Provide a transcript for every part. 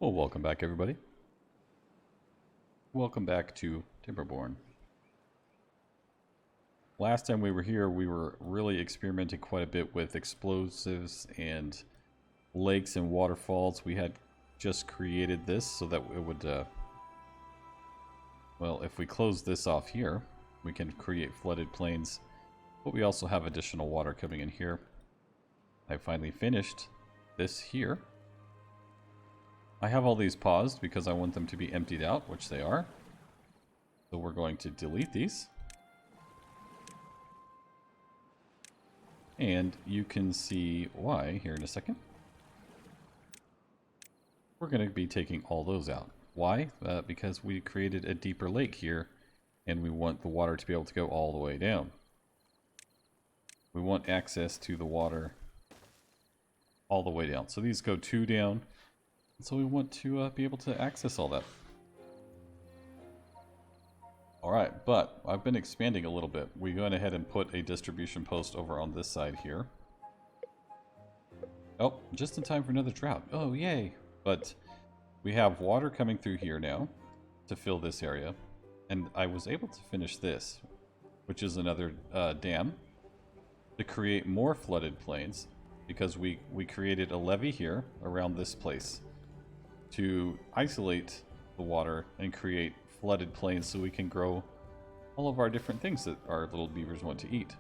Well, welcome back, everybody. Welcome back to Timberborn. Last time we were here, we were really experimenting quite a bit with explosives and lakes and waterfalls. We had just created this so that it would, well, if we close this off here, we can create flooded plains, but we also have additional water coming in here. I finally finished this here. I have all these paused because I want them to be emptied out, which they are. So we're going to delete these. And you can see why here in a second. We're going to be taking all those out. Why? Because we created a deeper lake here, and we want the water to be able to go all the way down. We want access to the water all the way down. So these go 2 down. So we want to be able to access all that. Alright, but I've been expanding a little bit. We went ahead and put a distribution post over on this side here. Oh, just in time for another drought. Oh, yay! But we have water coming through here now to fill this area. And I was able to finish this, which is another dam, to create more flooded plains. Because we created a levee here around this place to isolate the water and create flooded plains so we can grow all of our different things that our little beavers want to eat.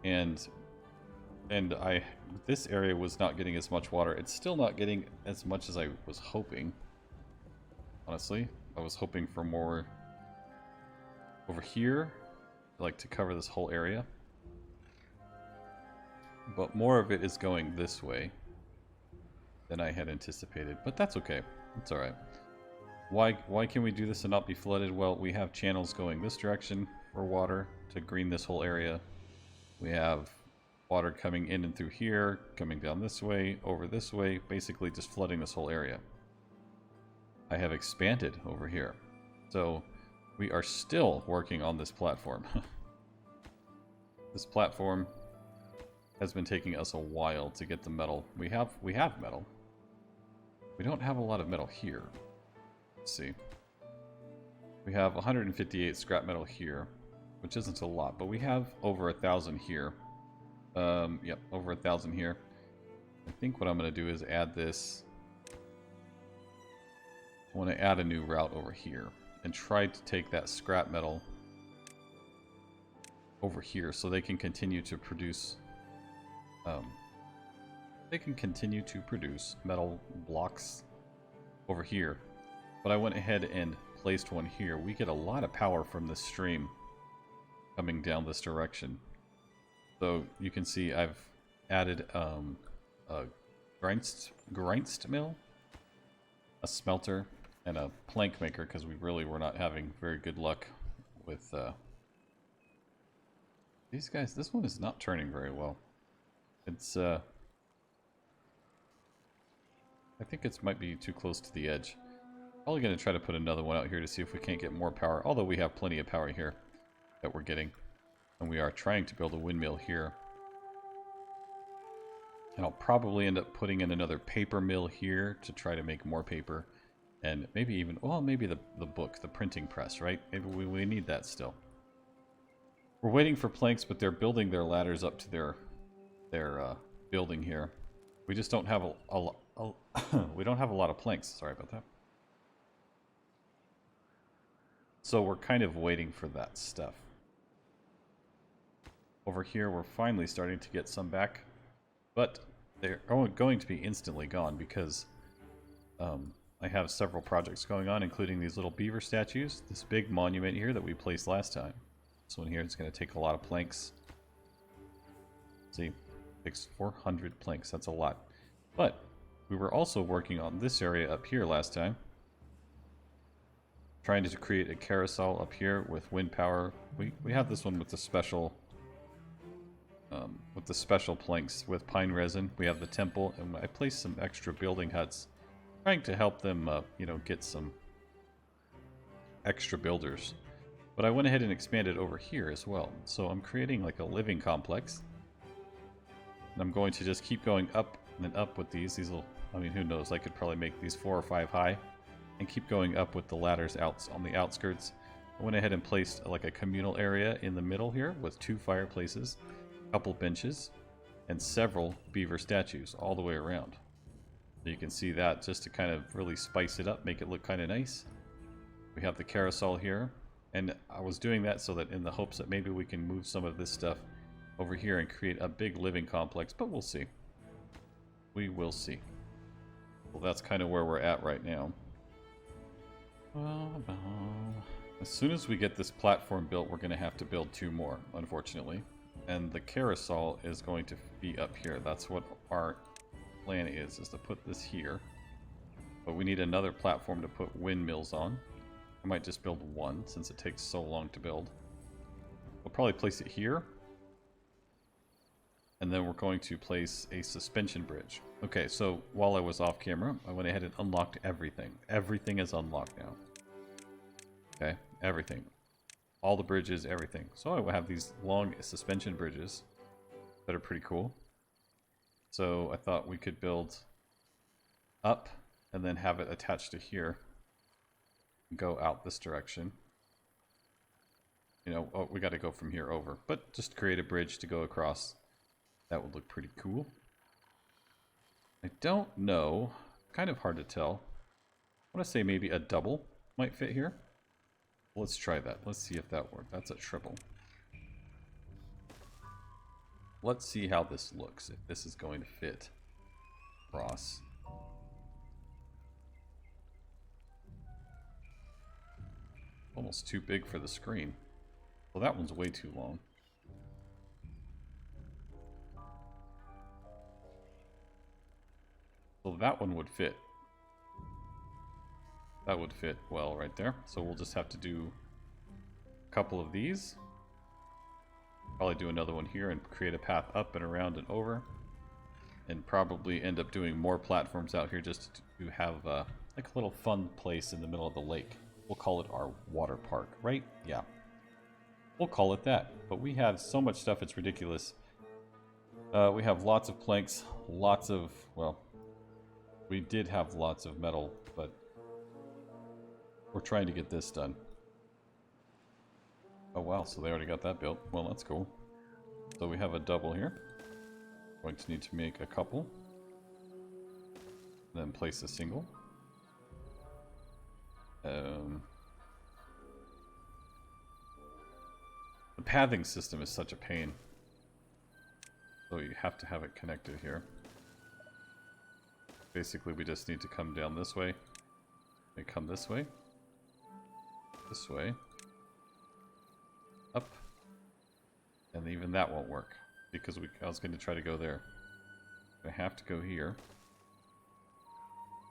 And this area was not getting as much water. It's still not getting as much as I was hoping. Honestly, I was hoping for more over here, like to cover this whole area. But more of it is going this way than I had anticipated. But that's okay. It's alright. Why can we do this and not be flooded? Well, we have channels going this direction for water to green this whole area. We have water coming in and through here, coming down this way, over this way, basically just flooding this whole area. I have expanded over here. So we are still working on this platform. This platform has been taking us a while to get the metal. We have metal. We don't have a lot of metal here. Let's see. We have 158 scrap metal here, which isn't a lot, but we have over 1,000 here. Yep, over 1,000 here. I think what I'm going to do is add this. I want to add a new route over here and try to take that scrap metal over here so they can continue to produce metal blocks over here. But I went ahead and placed one here. We get a lot of power from this stream coming down this direction. So you can see I've added a grindst mill, a smelter, and a plank maker because we really were not having very good luck with these guys. This one is not turning very well. It's I think it might be too close to the edge. Probably going to try to put another one out here to see if we can't get more power, although we have plenty of power here that we're getting. And we are trying to build a windmill here. And I'll probably end up putting in another paper mill here to try to make more paper. And maybe even, well, maybe the book, the printing press, right? Maybe we need that still. We're waiting for planks, but they're building their ladders up to their building here. We just don't have we don't have a lot of planks. Sorry about that. So we're kind of waiting for that stuff. Over here, we're finally starting to get some back, but they're going to be instantly gone because I have several projects going on, including these little beaver statues, this big monument here that we placed last time. This one here is going to take a lot of planks. See, takes 400 planks. That's a lot. But we were also working on this area up here last time, trying to create a carousel up here with wind power. We have this one with the special planks with pine resin. We have the temple, and I placed some extra building huts, trying to help them, you know, get some extra builders. But I went ahead and expanded over here as well. So I'm creating like a living complex. And I'm going to just keep going up and up with these. These will I mean, who knows? I could probably make these 4 or 5 high and keep going up with the ladders out on the outskirts. I went ahead and placed like a communal area in the middle here with 2 fireplaces, a couple benches, and several beaver statues all the way around. So you can see that just to kind of really spice it up, make it look kind of nice. We have the carousel here, and I was doing that so that in the hopes that maybe we can move some of this stuff over here and create a big living complex, but we'll see. We will see. Well, that's kind of where we're at right now. As soon as we get this platform built, we're going to have to build 2 more, unfortunately. And the carousel is going to be up here. That's what our plan is to put this here. But we need another platform to put windmills on. I might just build 1 since it takes so long to build. We'll probably place it here. And then we're going to place a suspension bridge. Okay, so while I was off camera, I went ahead and unlocked everything. Everything is unlocked now. Okay, everything. All the bridges, everything. So I will have these long suspension bridges that are pretty cool. So I thought we could build up and then have it attached to here. Go out this direction. You know, oh, we got to go from here over. But just create a bridge to go across. That would look pretty cool. I don't know. Kind of hard to tell. I want to say maybe a double might fit here. Let's try that. Let's see if that works. That's a triple. Let's see how this looks, if this is going to fit across. Almost too big for the screen. Well, that one's way too long. So that one would fit. That would fit well right there. So we'll just have to do a couple of these. Probably do another one here and create a path up and around and over. And probably end up doing more platforms out here just to have like a little fun place in the middle of the lake. We'll call it our water park, right? Yeah. We'll call it that. But we have so much stuff, it's ridiculous. We have lots of planks, lots of, well, we did have lots of metal, but we're trying to get this done. Oh wow, so they already got that built. Well, that's cool. So we have a double here. Going to need to make a couple. Then place a single. The pathing system is such a pain. So you have to have it connected here. Basically, we just need to come down this way. We come this way. This way. Up. And even that won't work. Because I was going to try to go there. I have to go here.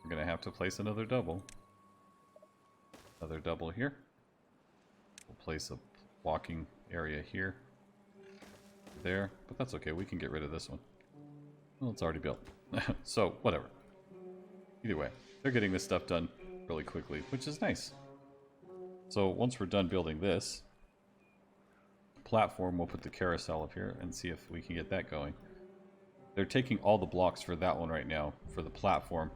We're going to have to place another double. Another double here. We'll place a walking area here. There. But that's okay. We can get rid of this one. Well, it's already built. So, whatever. Either way, they're getting this stuff done really quickly, which is nice. So once we're done building this platform, we'll put the carousel up here and see if we can get that going. They're taking all the blocks for that one right now, for the platform.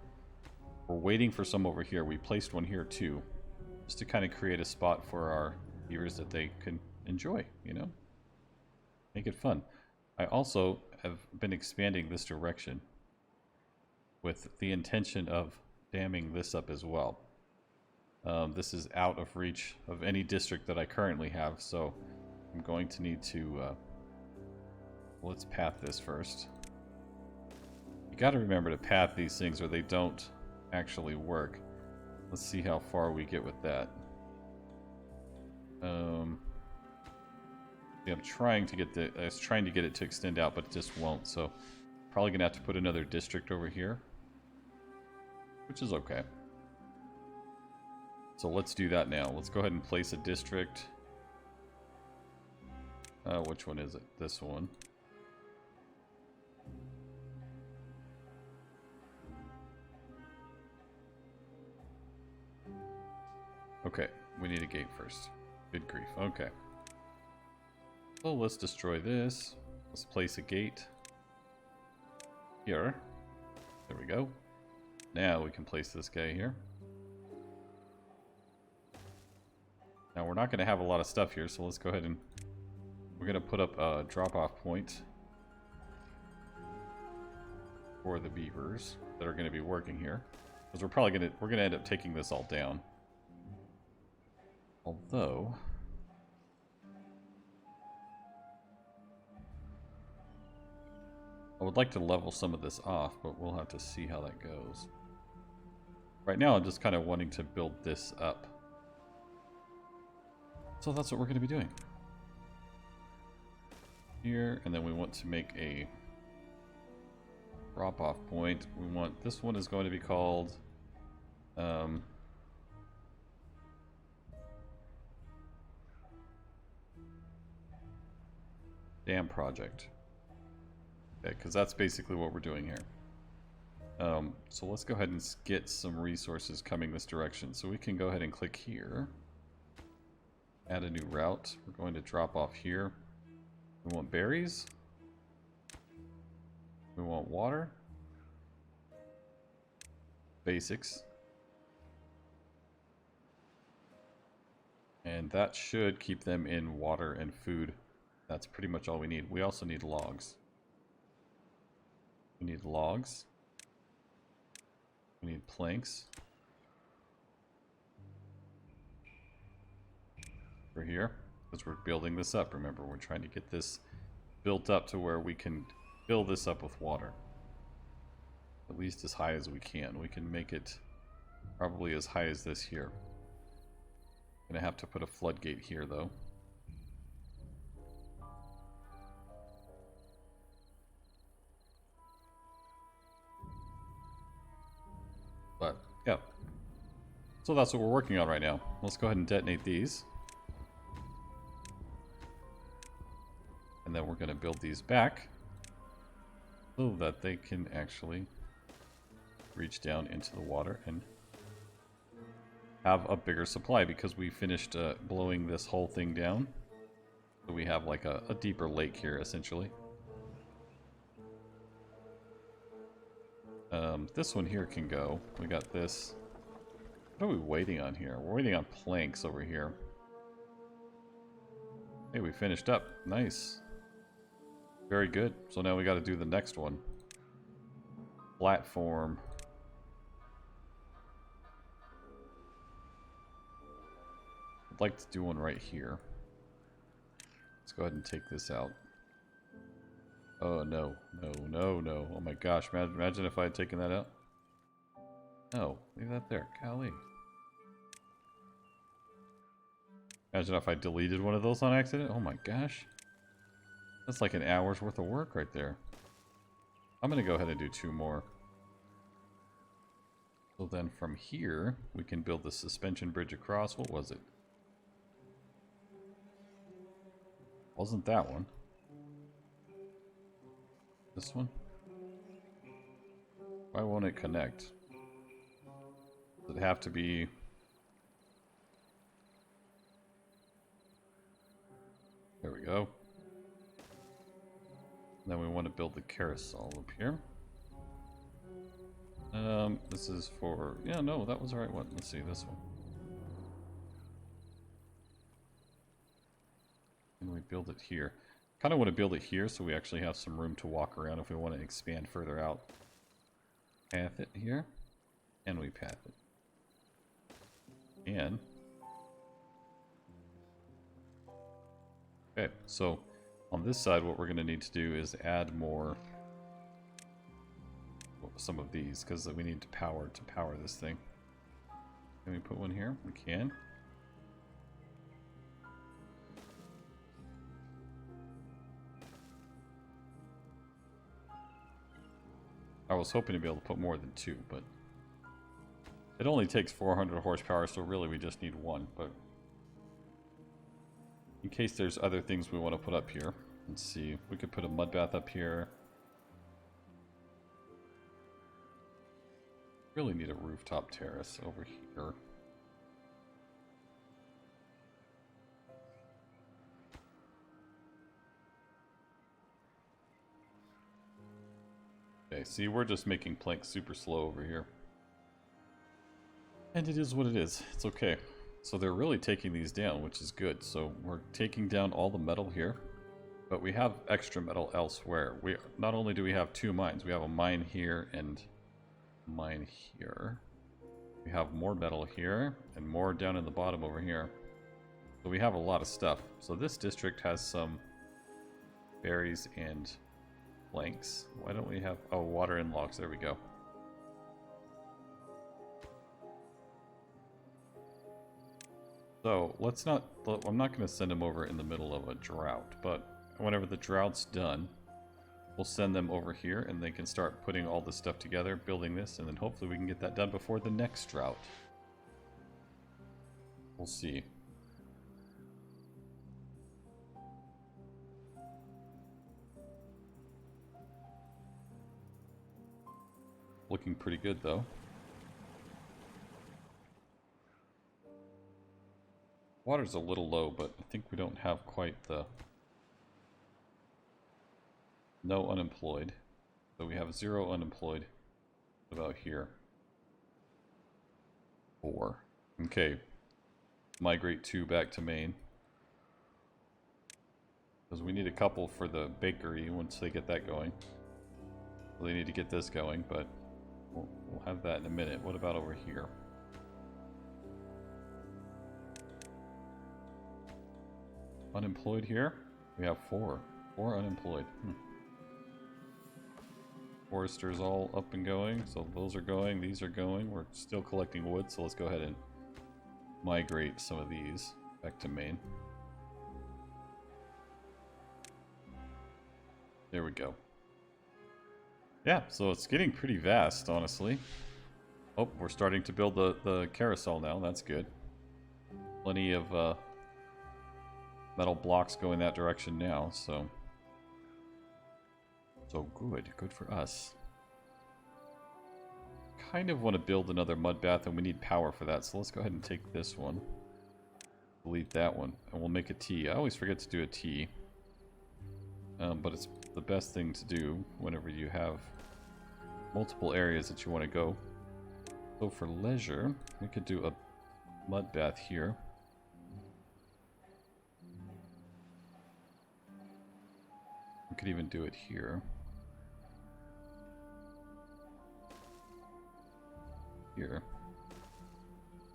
We're waiting for some over here. We placed one here too, just to kind of create a spot for our viewers that they can enjoy, you know? Make it fun. I also have been expanding this direction with the intention of damming this up as well. This is out of reach of any district that I currently have, so I'm going to need to, let's path this first. You gotta remember to path these things or they don't actually work. Let's see how far we get with that. Yeah, I'm trying to get I was trying to get it to extend out, but it just won't, so probably gonna have to put another district over here. Which is okay. So let's do that now. Let's go ahead and place a district. Which one is it? This one. Okay, we need a gate first. Good grief. Okay. So let's destroy this. Let's place a gate here. There we go. Now we can place this guy here. Now we're not going to have a lot of stuff here, so let's go ahead and we're going to put up a drop-off point for the beavers that are going to be working here, because we're going to end up taking this all down. Although I would like to level some of this off, but we'll have to see how that goes. Right now I'm just kind of wanting to build this up. So that's what we're going to be doing. Here, and then we want to make a drop-off point. We want, this one is going to be called Dam Project. Okay, because that's basically what we're doing here. So let's go ahead and get some resources coming this direction. So we can go ahead and click here. Add a new route. We're going to drop off here. We want berries. We want water. Basics. And that should keep them in water and food. That's pretty much all we need. We also need logs. We need logs. We need planks. For here, because we're building this up. Remember, we're trying to get this built up to where we can fill this up with water. At least as high as we can. We can make it probably as high as this here. Gonna have to put a floodgate here though. But yeah. So that's what we're working on right now. Let's go ahead and detonate these. And then we're going to build these back so that they can actually reach down into the water and have a bigger supply, because we finished blowing this whole thing down. So we have like a deeper lake here essentially. This one here can go. We got this. What are we waiting on here? We're waiting on planks over here. Hey, we finished up. Nice. Very good. So now we got to do the next one. Platform. I'd like to do one right here. Let's go ahead and take this out. Oh, no. No, no, no. Oh my gosh. Imagine if I had taken that out. No. Leave that there. Golly. Imagine if I deleted one of those on accident. Oh my gosh. That's like an hour's worth of work right there. I'm going to go ahead and do 2 more. So then from here, we can build the suspension bridge across. What was it? Wasn't that one? This one? Why won't it connect? Does it have to be... There we go. Then we want to build the carousel up here. This is for... Yeah, no, that was the right one. Let's see, this one. And we build it here. Kind of want to build it here so we actually have some room to walk around if we want to expand further out. Path it here. And we path it. And... Okay, so on this side what we're going to need to do is add more... some of these, because we need to power this thing. Can we put one here? We can. I was hoping to be able to put more than 2, but it only takes 400 horsepower, so really we just need 1. But in case there's other things we want to put up here, let's see. We could put a mud bath up here. Really need a rooftop terrace over here. Okay, see, we're just making planks super slow over here. And it is what it is. It's okay. So they're really taking these down, which is good. So we're taking down all the metal here. But we have extra metal elsewhere. We not only do we have 2 mines, we have a mine here and a mine here. We have more metal here and more down in the bottom over here. So we have a lot of stuff. So this district has some berries and planks. Why don't we have... Oh, water and logs. There we go. So let's not... I'm not going to send them over in the middle of a drought, but whenever the drought's done, we'll send them over here and they can start putting all this stuff together, building this, and then hopefully we can get that done before the next drought. We'll see. Looking pretty good though. Water's a little low, but I think we don't have quite the... No unemployed. So we have 0 unemployed about here. 4. Okay. Migrate 2 back to Maine. Because we need a couple for the bakery once they get that going. So they need to get this going, but we'll have that in a minute. What about over here? Unemployed here? We have 4. 4 unemployed. Foresters all up and going, so those are going, these are going. We're still collecting wood, so let's go ahead and migrate some of these back to Maine. There we go. Yeah, so it's getting pretty vast, honestly. Oh, we're starting to build the carousel now. That's good. Plenty of metal blocks go in that direction now, so... So good. Good for us. Kind of want to build another mud bath, and we need power for that, so let's go ahead and take this one. Delete that one, and we'll make a T. I always forget to do a T. But it's the best thing to do whenever you have multiple areas that you want to go. So for leisure, we could do a mud bath here. We could even do it here. Here.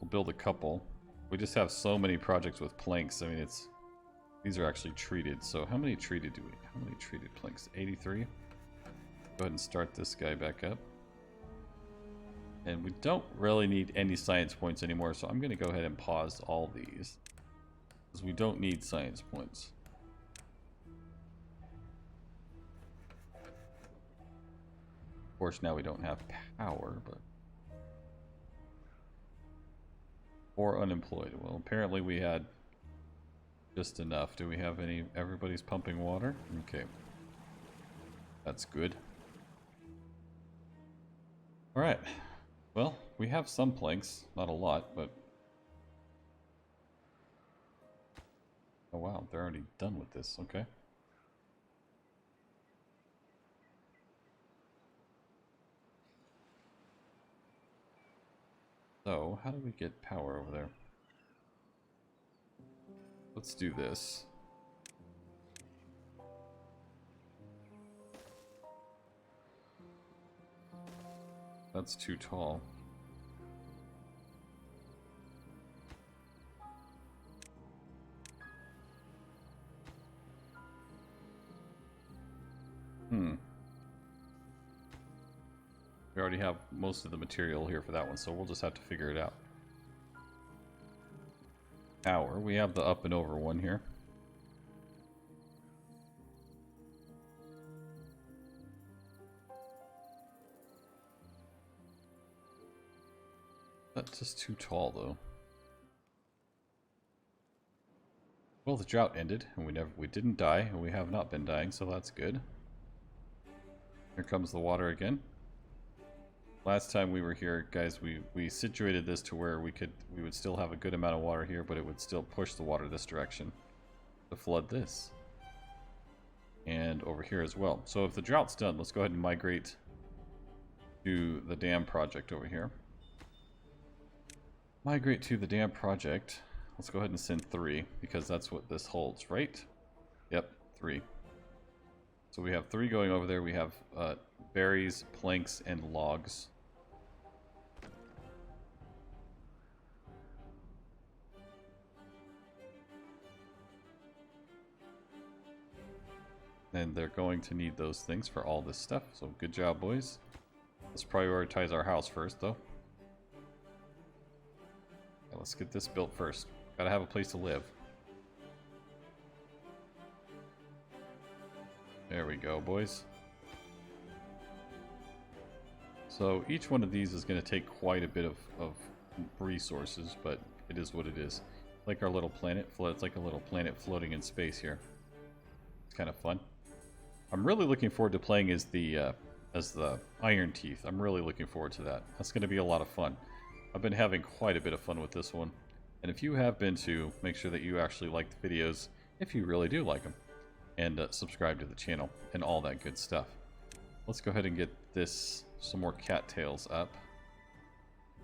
We'll build a couple. We just have so many projects with planks. I mean, it's... These are actually treated. So how many treated do we... How many treated planks? 83? Go ahead and start this guy back up. And we don't really need any science points anymore, so I'm going to go ahead and pause all these. Because we don't need science points. Of course, now we don't have power, but... 4 unemployed. Well, apparently we had just enough. Do we have any... Everybody's pumping water? Okay. That's good. Alright. Well, we have some planks. Not a lot, but... Oh wow, they're already done with this. Okay. So, how do we get power over there? Let's do this. That's too tall. We already have most of the material here for that one, so we'll just have to figure it out. Power. We have the up and over one here. That's just too tall, though. Well, the drought ended, and we didn't die, and we have not been dying, so that's good. Here comes the water again. Last time we were here, guys, we situated this to where we would still have a good amount of water here, but it would still push the water this direction to flood this. And over here as well. So if the drought's done, let's go ahead and migrate to the dam project over here. Migrate to the dam project. Let's go ahead and send 3, because that's what this holds, right? Yep, 3. So we have 3 going over there. We have berries, planks, and logs. And they're going to need those things for all this stuff. So good job, boys. Let's prioritize our house first, though. Yeah, let's get this built first. Gotta have a place to live. There we go, boys. So each one of these is going to take quite a bit of resources, but it is what it is. Like our little planet, it's like a little planet floating in space here. It's kind of fun. I'm really looking forward to playing as the Iron Teeth. I'm really looking forward to that. That's going to be a lot of fun. I've been having quite a bit of fun with this one. And if you have been too, make sure that you actually like the videos, if you really do like them. And subscribe to the channel and all that good stuff. Let's go ahead and get this, some more cattails up.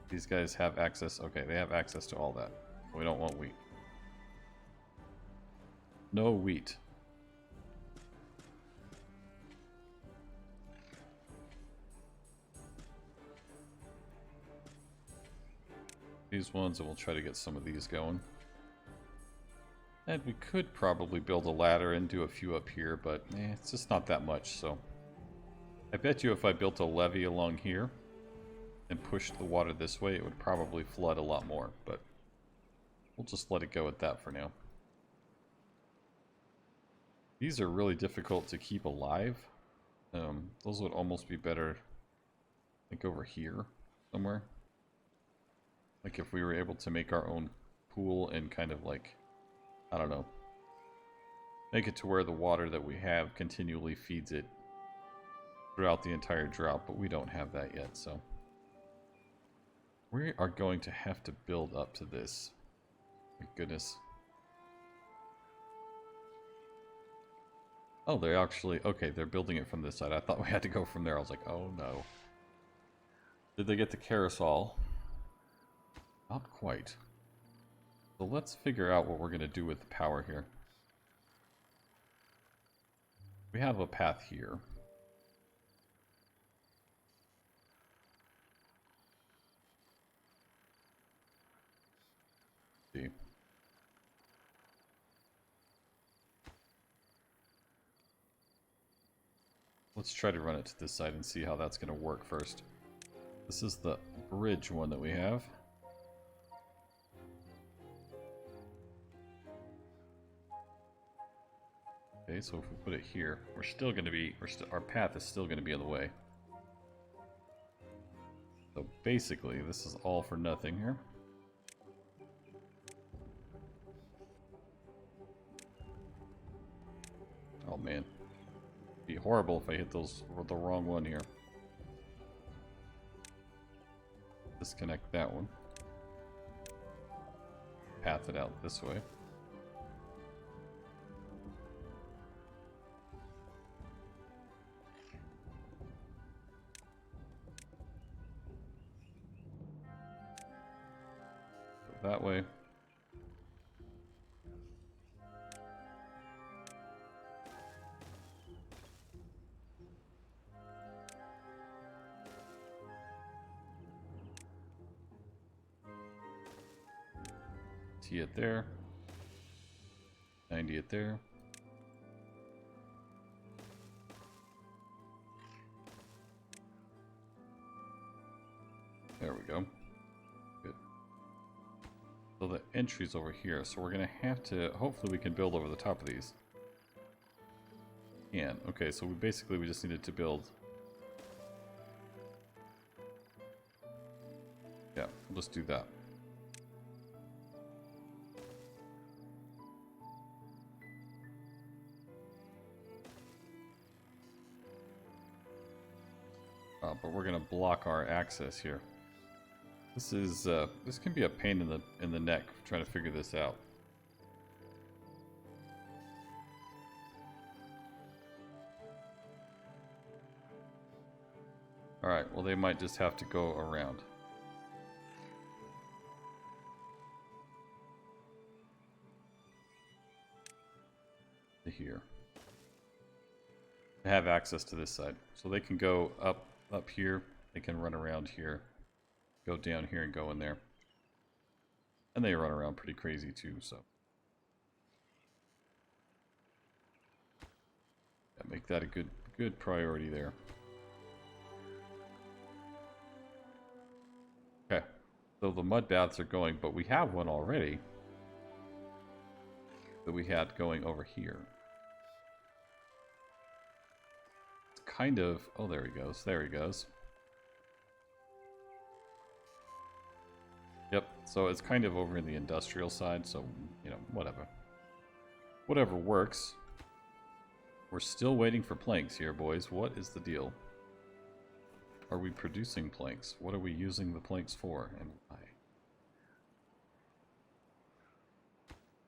These guys have access. Okay, they have access to all that. We don't want wheat. No wheat. These ones, and we'll try to get some of these going. And we could probably build a ladder and do a few up here, but it's just not that much, so. I bet you if I built a levee along here and pushed the water this way, it would probably flood a lot more, but we'll just let it go at that for now. These are really difficult to keep alive. Those would almost be better, I think, over here somewhere. Like if we were able to make our own pool and kind of like, I don't know, make it to where the water that we have continually feeds it throughout the entire drought, but we don't have that yet, so we are going to have to build up to this. My goodness. Oh, they're actually, okay, they're building it from this side. I thought we had to go from there. I was like, oh no. Did they get the carousel? Not quite. So let's figure out what we're going to do with the power here. We have a path here. See. Let's try to run it to this side and see how that's going to work first. This is the bridge one that we have. Okay, so if we put it here, we're still going to be, our path is still going to be in the way. So basically, this is all for nothing here. Oh man, it'd be horrible if I hit the wrong one here. Disconnect that one. Path it out this way. That way. T it there. 90 it there. There we go. Good. So the entry's over here, so we're gonna have to, hopefully we can build over the top of these. And okay, so we just needed to build. Yeah, we'll just do that. But we're gonna block our access here. This is this can be a pain in the neck trying to figure this out. All right, well they might just have to go around. here. To have access to this side. So they can go up here. They can run around here. Go down here and go in there. And they run around pretty crazy too, so. Yeah, make that a good priority there. Okay. So the mud baths are going, but we have one already. That we had going over here. It's kind of... Oh, there he goes. There he goes. Yep, so it's kind of over in the industrial side, so, you know, whatever. Whatever works. We're still waiting for planks here, boys. What is the deal? Are we producing planks? What are we using the planks for, and why?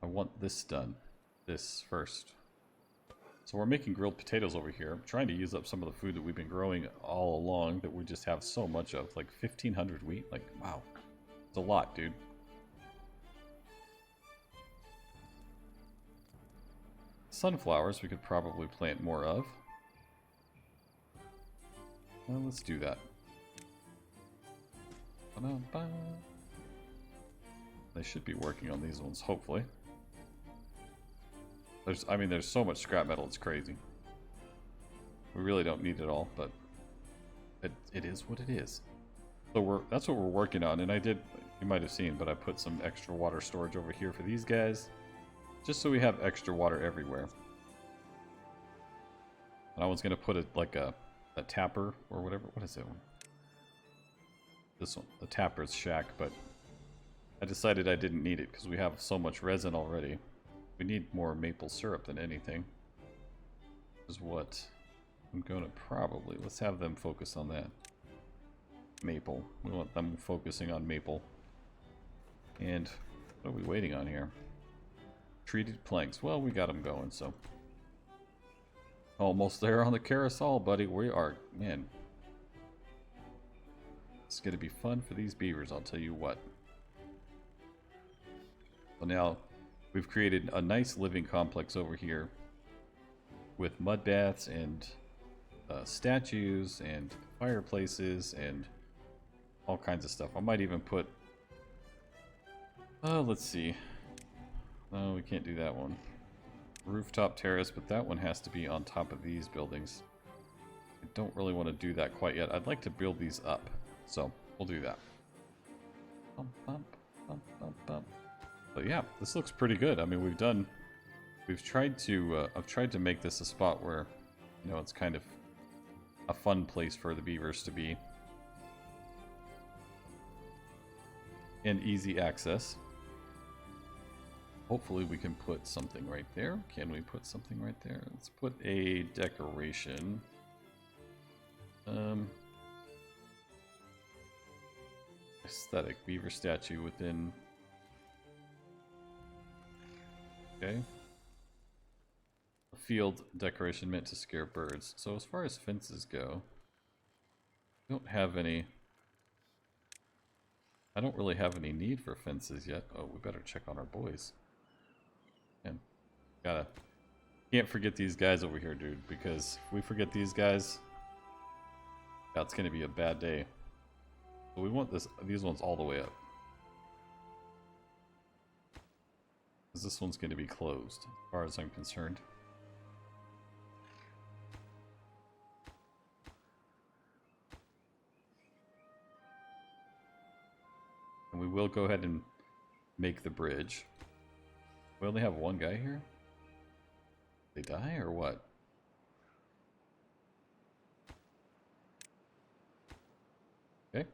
I want this done. This first. So we're making grilled potatoes over here. I'm trying to use up some of the food that we've been growing all along that we just have so much of. Like 1,500 wheat. Like, wow. It's a lot, dude. Sunflowers we could probably plant more of. Well, let's do that. They should be working on these ones, hopefully. There's so much scrap metal, it's crazy. We really don't need it all, but it is what it is. So that's what we're working on, and you might have seen, but I put some extra water storage over here for these guys, just so we have extra water everywhere. And I was gonna put it like a tapper or whatever. What is it? This one, the tapper's shack, but I decided I didn't need it because we have so much resin already. We need more maple syrup than anything. Is what I'm gonna probably... Let's have them focus on that. Maple. We want them focusing on maple. And what are we waiting on here? Treated planks. Well, we got them going, so. Almost there on the carousel, buddy. We are... Man. It's gonna be fun for these beavers, I'll tell you what. So now... We've created a nice living complex over here with mud baths and statues and fireplaces and all kinds of stuff. I might even put... let's see. No, we can't do that one. Rooftop terrace, but that one has to be on top of these buildings. I don't really want to do that quite yet. I'd like to build these up, so we'll do that. Bump, bump, bump, bump, bump. But yeah, this looks pretty good. I mean, I've tried to make this a spot where, you know, it's kind of a fun place for the beavers to be. And easy access. Hopefully we can put something right there. Can we put something right there? Let's put a decoration. Aesthetic beaver statue within... Okay. A field decoration meant to scare birds. So as far as fences go, I don't have any... I don't really have any need for fences yet. Oh, we better check on our boys. And can't forget these guys over here, dude, because if we forget these guys, that's gonna be a bad day. So we want these ones all the way up. Because this one's going to be closed, as far as I'm concerned. And we will go ahead and make the bridge. We only have one guy here? They die or what? Okay.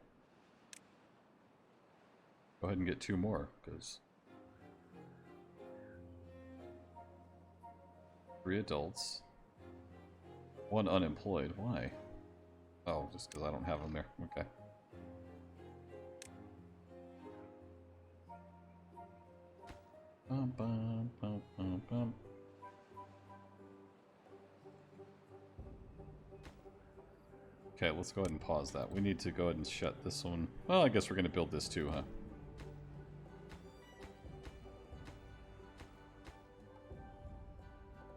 Go ahead and get 2 more, because... 3 adults. 1 unemployed. Why? Oh, just because I don't have them there. Okay. Bum, bum, bum, bum, bum. Okay, let's go ahead and pause that. We need to go ahead and shut this one. Well, I guess we're going to build this too, huh?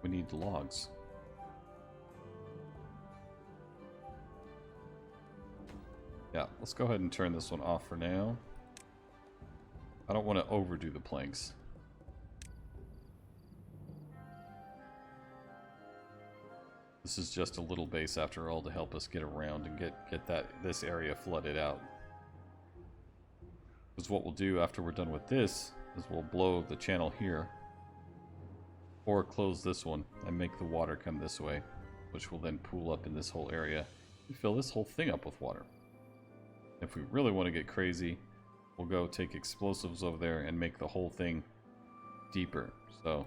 We need logs. Yeah, let's go ahead and turn this one off for now. I don't want to overdo the planks. This is just a little base after all to help us get around and get this area flooded out. Because what we'll do after we're done with this is we'll blow the channel here. Or close this one and make the water come this way. Which will then pool up in this whole area and fill this whole thing up with water. If we really want to get crazy, we'll go take explosives over there and make the whole thing deeper. So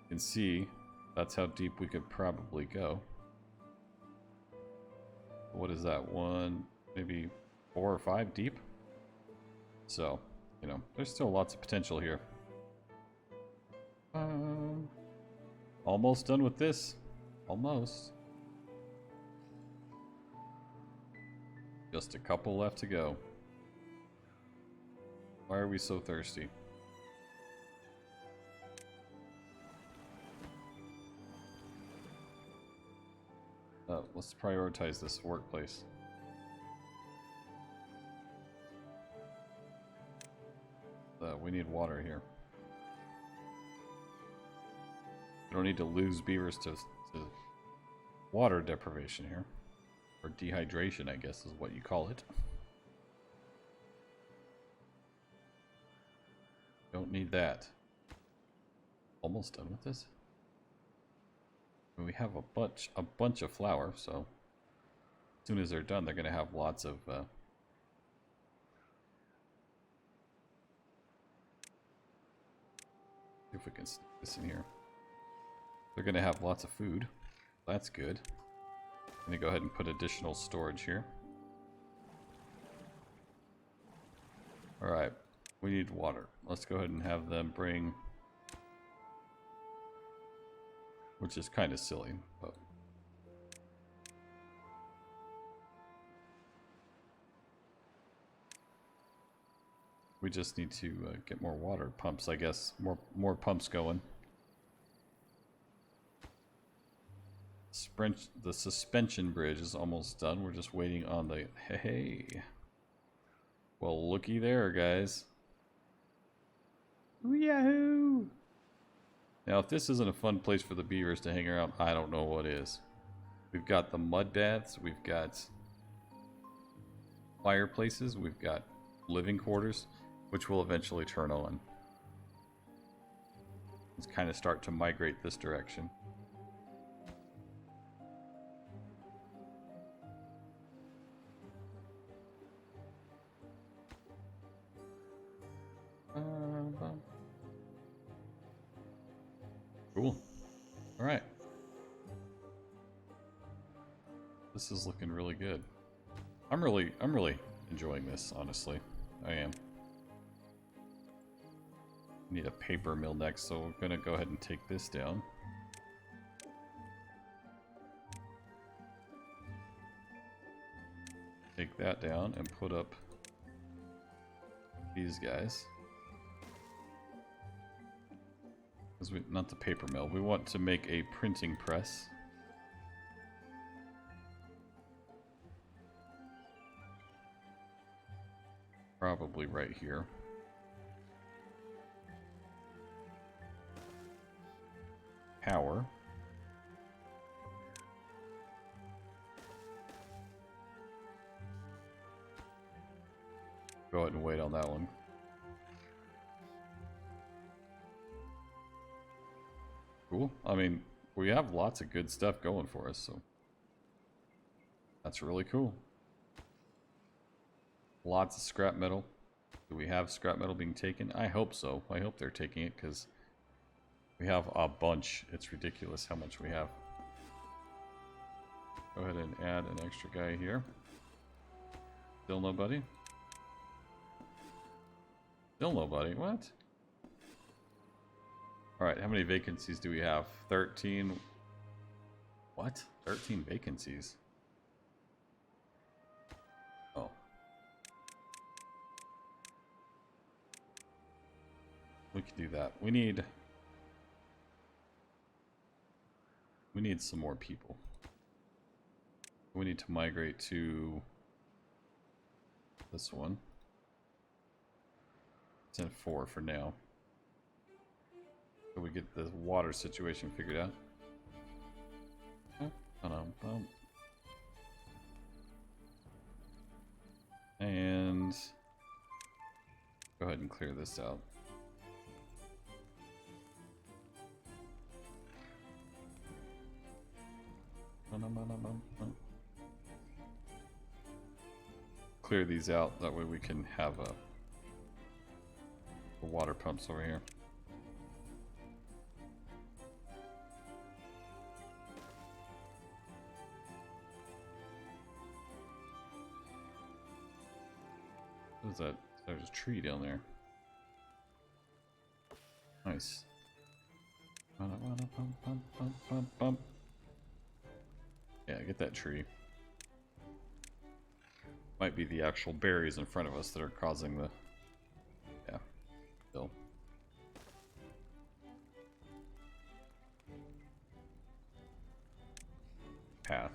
you can see that's how deep we could probably go. What is that? One, maybe 4 or 5 deep? So, you know, there's still lots of potential here. Almost done with this. Almost. Just a couple left to go. Why are we so thirsty? Let's prioritize this workplace. We need water here. We don't need to lose beavers to water deprivation here. Or dehydration, I guess is what you call it. Don't need that. Almost done with this. We have a bunch of flour, so as soon as they're done, they're going to have lots of if we can stick this in here. They're going to have lots of food. That's good. I'm going to go ahead and put additional storage here. Alright, we need water. Let's go ahead and have them bring... Which is kind of silly, but... We just need to get more water pumps, I guess. More pumps going. The suspension bridge is almost done. We're just waiting on the... Hey. Well, looky there, guys. Yahoo! Now, if this isn't a fun place for the beavers to hang around, I don't know what is. We've got the mud baths. We've got fireplaces. We've got living quarters, which will eventually turn on. Let's kind of start to migrate this direction. Cool. All right. This is looking really good. I'm really enjoying this, honestly. I am. Need a paper mill next, so we're gonna go ahead and take this down. Take that down and put up these guys. Not the paper mill. We want to make a printing press. Probably right here. Power. Go ahead and wait on that one. Cool. I mean, we have lots of good stuff going for us, so that's really cool. Lots of scrap metal. Do we have scrap metal being taken? I hope so. I hope they're taking it because we have a bunch. It's ridiculous how much we have. Go ahead and add an extra guy here. Still nobody? Still nobody. What? Alright, how many vacancies do we have? 13. What? 13 vacancies? Oh. We can do that. We need We need some more people. We need to migrate to this one. It's in 4 for now. So we get the water situation figured out. And go ahead and clear this out. Clear these out, that way we can have the water pumps over here. What is that? There's a tree down there. Nice. Yeah, get that tree. Might be the actual berries in front of us that are causing the... Yeah, still. Path.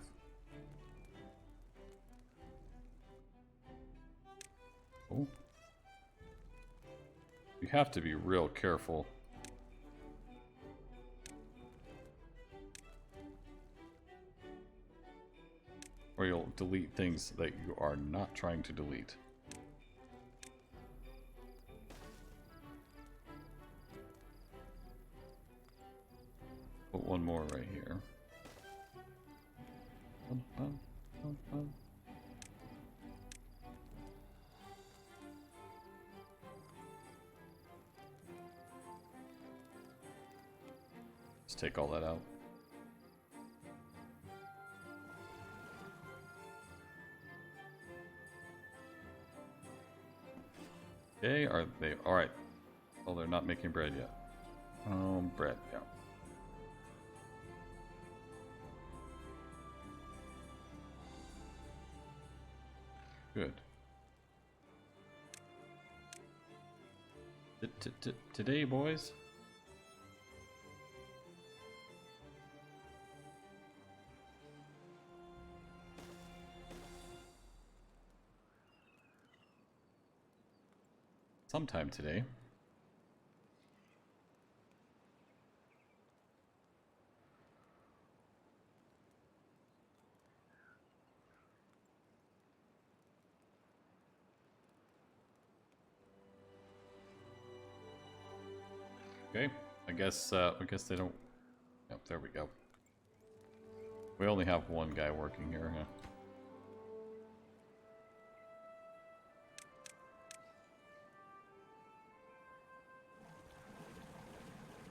Oh. You have to be real careful. Or you'll delete things that you are not trying to delete. Put one more right here. Just take all that out. Okay, are they alright? Well, they're not making bread yet. Bread, yeah. Good. Today, boys. Sometime today. Okay, I guess they don't. Yep, there we go. We only have one guy working here, huh?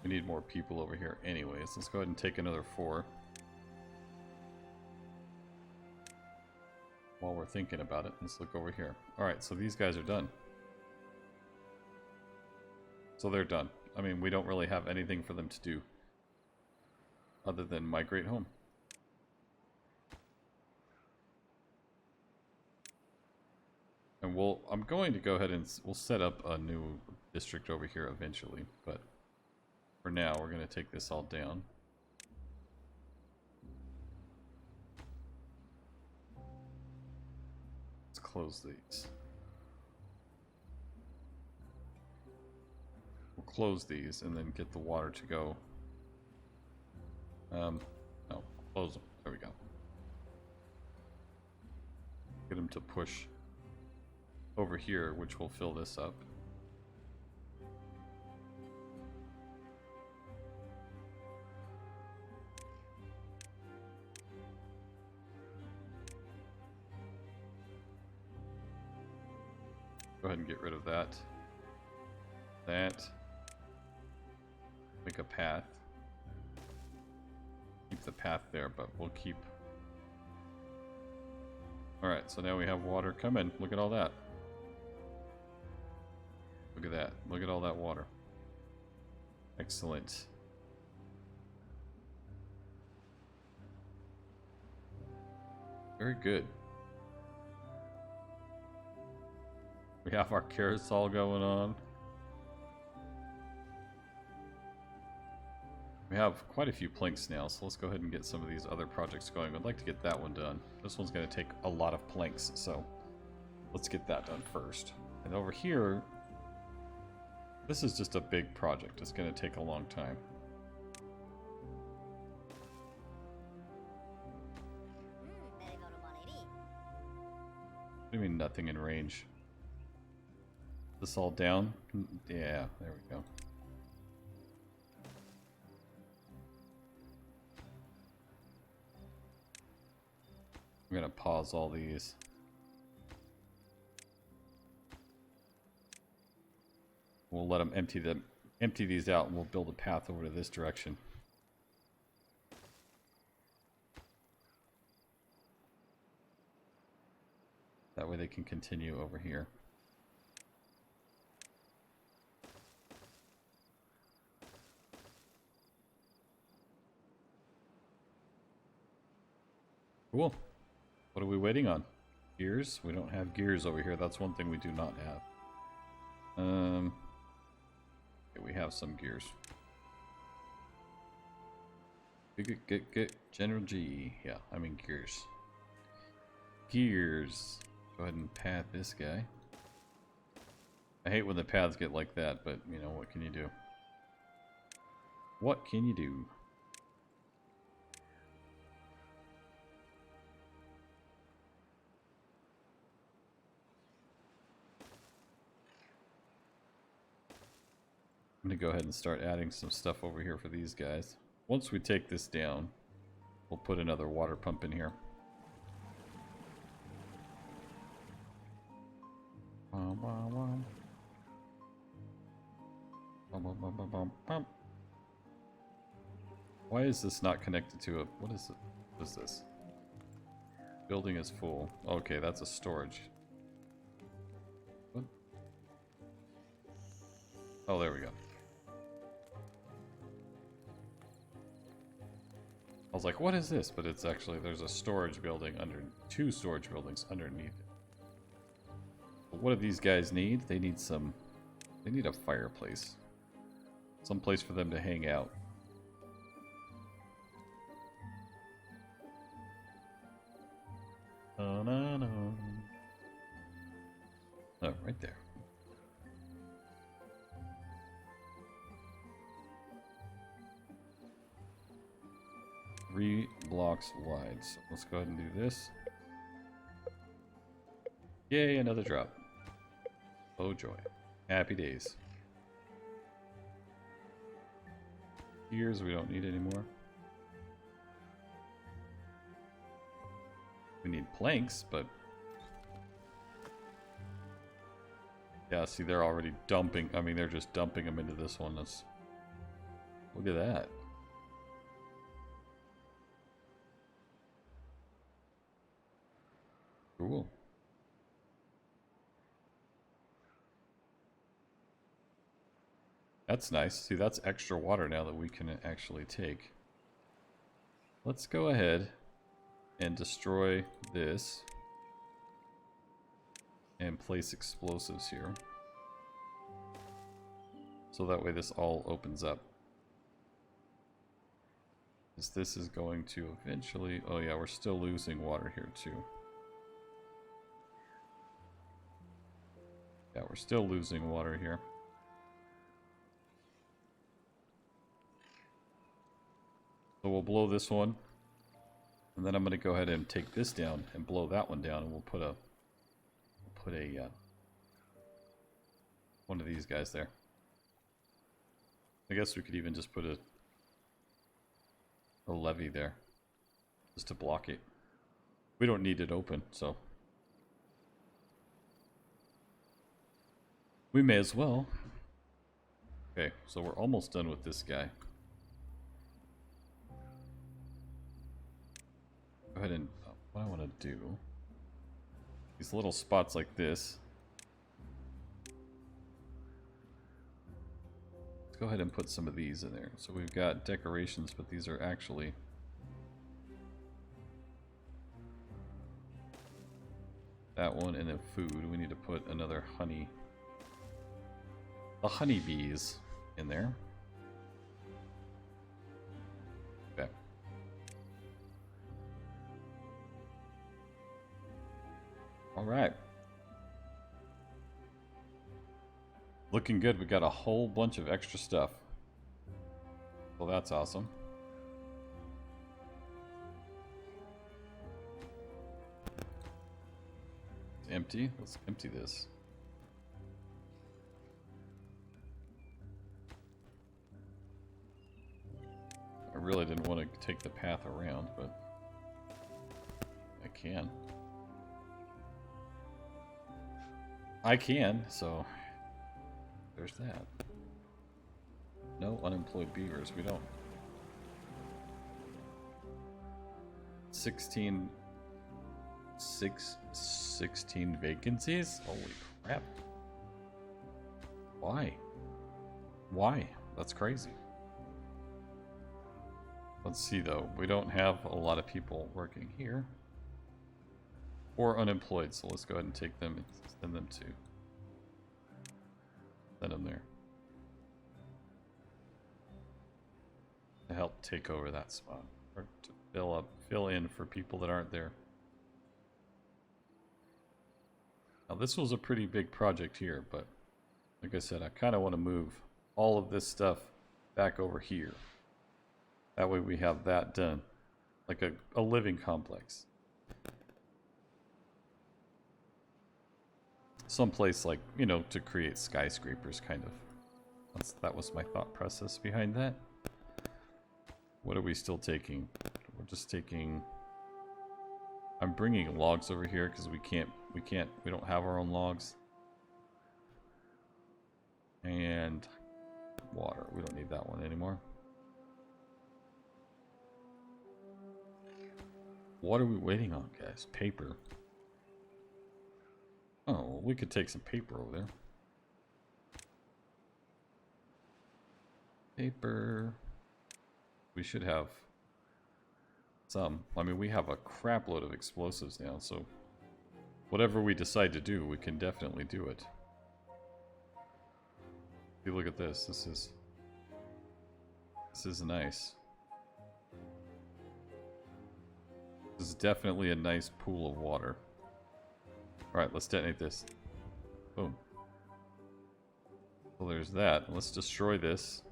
We need more people over here anyways. Let's go ahead and take another 4. While we're thinking about it, let's look over here. Alright, so these guys are done. So they're done. I mean, we don't really have anything for them to do other than migrate home. And I'm going to go ahead and we'll set up a new district over here eventually, but for now, we're going to take this all down. Let's close these. We'll close these and then get the water to go. No, close them. There we go. Get them to push over here, which will fill this up. Go ahead and get rid of that. Make a path. Keep the path there, but we'll keep... Alright, so now we have water coming. Look at all that. Look at that. Look at all that water. Excellent. Very good. We have our carousel going on. We have quite a few planks now, so let's go ahead and get some of these other projects going. I'd like to get that one done. This one's going to take a lot of planks, so let's get that done first. And over here, this is just a big project. It's going to take a long time. What do you mean nothing in range? This all down? Yeah, there we go. I'm gonna pause all these. We'll let them empty these out, and we'll build a path over to this direction. That way they can continue over here. Cool. What are we waiting on? Gears? We don't have gears over here. That's one thing we do not have. Okay, we have some gears. Get GeneralG. Yeah, I mean gears. Gears. Go ahead and pad this guy. I hate when the paths get like that, but you know, what can you do? What can you do? I'm going to go ahead and start adding some stuff over here for these guys. Once we take this down, we'll put another water pump in here. Why is this not connected to a... What is it? What is this? Building is full. Okay, that's a storage. What? Oh, there we go. I was like, what is this? But it's actually, there's a storage building under, 2 storage buildings underneath it. But what do these guys need? They need they need a fireplace. Some place for them to hang out. Oh, right there. 3 blocks wide. So let's go ahead and do this. Yay, another drop. Oh joy. Happy days. Gears we don't need anymore. We need planks, but... Yeah, see, they're already dumping. I mean, they're just dumping them into this one. Let's... Look at that. Cool. That's nice. See, that's extra water now that we can actually take. Let's go ahead and destroy this and place explosives here. So that way this all opens up. Because this is going to eventually... Oh yeah, we're still losing water here too. Yeah, we're still losing water here. So we'll blow this one. And then I'm going to go ahead and take this down and blow that one down, and we'll put a one of these guys there. I guess we could even just put a levee there just to block it. We don't need it open, so we may as well. Okay, so we're almost done with this guy. Go ahead and what I want to do, these little spots like this, let's go ahead and put some of these in there. So we've got decorations, but these are actually that one, and then food. We need to put another honey, the honeybees in there. Alright. Looking good. We got a whole bunch of extra stuff. Well, that's awesome. It's empty. Let's empty this. I really didn't want to take the path around, but I can. I can, so there's that. No unemployed beavers, we don't. 16 vacancies? Holy crap. Why? Why? That's crazy. Let's see though, we don't have a lot of people working here. Or unemployed, so let's go ahead and take them and send them to. Send them there. To help take over that spot. Or to fill in for people that aren't there. Now this was a pretty big project here, but like I said, I kind of want to move all of this stuff back over here. That way we have that done. Like a living complex. Someplace like, you know, to create skyscrapers, kind of. That was my thought process behind that. What are we still taking? We're just taking... I'm bringing logs over here because we don't have our own logs. And water. We don't need that one anymore. What are we waiting on, guys? Paper. Oh, well, we could take some paper over there. Paper. We should have some. I mean, we have a crap load of explosives now, so whatever we decide to do, we can definitely do it. If you look at this, this is nice. This is definitely a nice pool of water. Alright, let's detonate this. Boom. Well, there's that. Let's destroy this.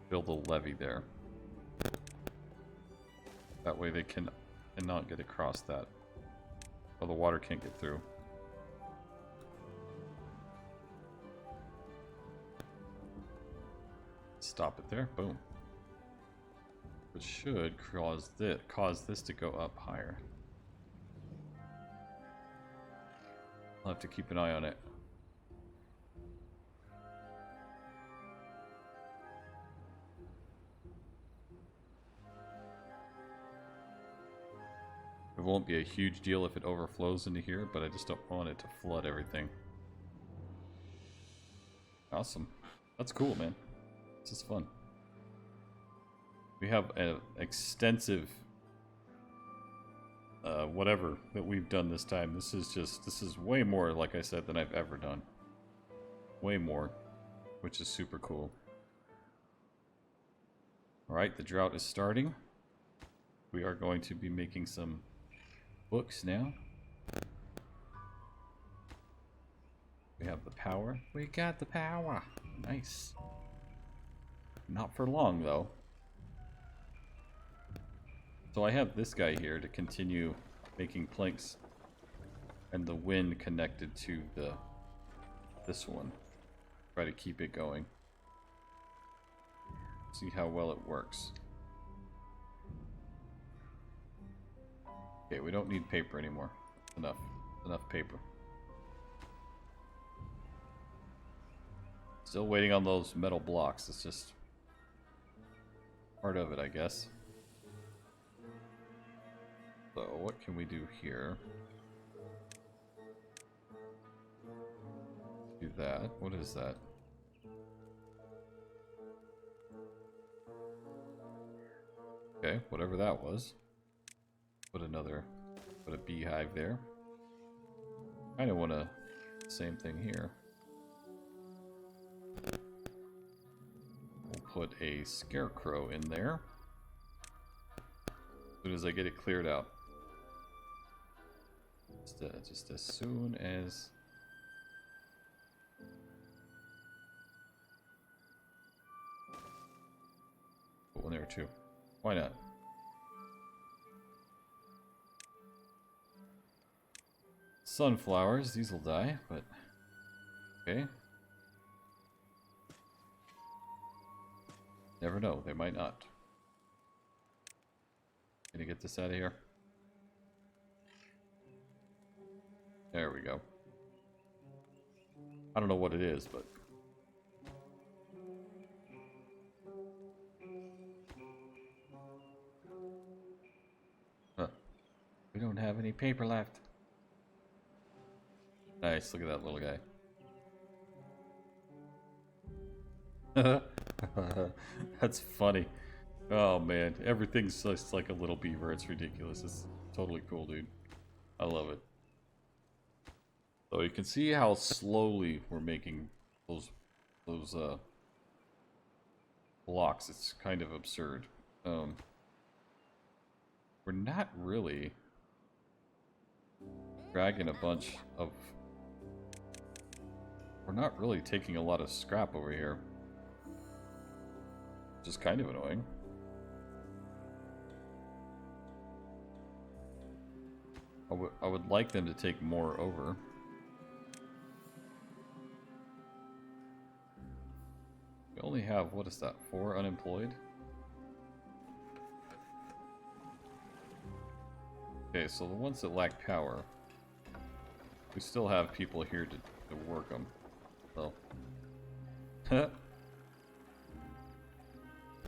Build a levee there. That way they cannot get across that. Or the water can't get through. Stop it there. Boom. Which should cause this to go up higher. I'll have to keep an eye on it. It won't be a huge deal if it overflows into here, but I just don't want it to flood everything. Awesome. That's cool, man. This is fun. We have an extensive whatever that we've done this time. This is way more, like I said, than I've ever done. Way more, which is super cool. Alright, the drought is starting. We are going to be making some books now. We have the power. We got the power. Nice. Not for long, though. So I have this guy here to continue making planks, and the wind connected to this one. Try to keep it going. See how well it works. Okay, we don't need paper anymore. Enough paper. Still waiting on those metal blocks. It's just part of it, I guess. So what can we do here? Do that. What is that? Okay, whatever that was. Put a beehive there. Kinda wanna same thing here. We'll put a scarecrow in there. As soon as I get it cleared out. Just as soon as... Put one there too. Why not? Sunflowers, these will die, but... Okay. Never know, they might not. Gonna get this out of here. There we go. I don't know what it is, but... We don't have any paper left. Nice, look at that little guy. That's funny. Oh man, everything's just like a little beaver. It's ridiculous. It's totally cool, dude. I love it. So you can see how slowly we're making those blocks. It's kind of absurd. We're not really dragging a bunch of... We're not really taking a lot of scrap over here. Which is kind of annoying. I would like them to take more over. We only have, what is that, 4 unemployed? Okay, so the ones that lack power, we still have people here to work them. So,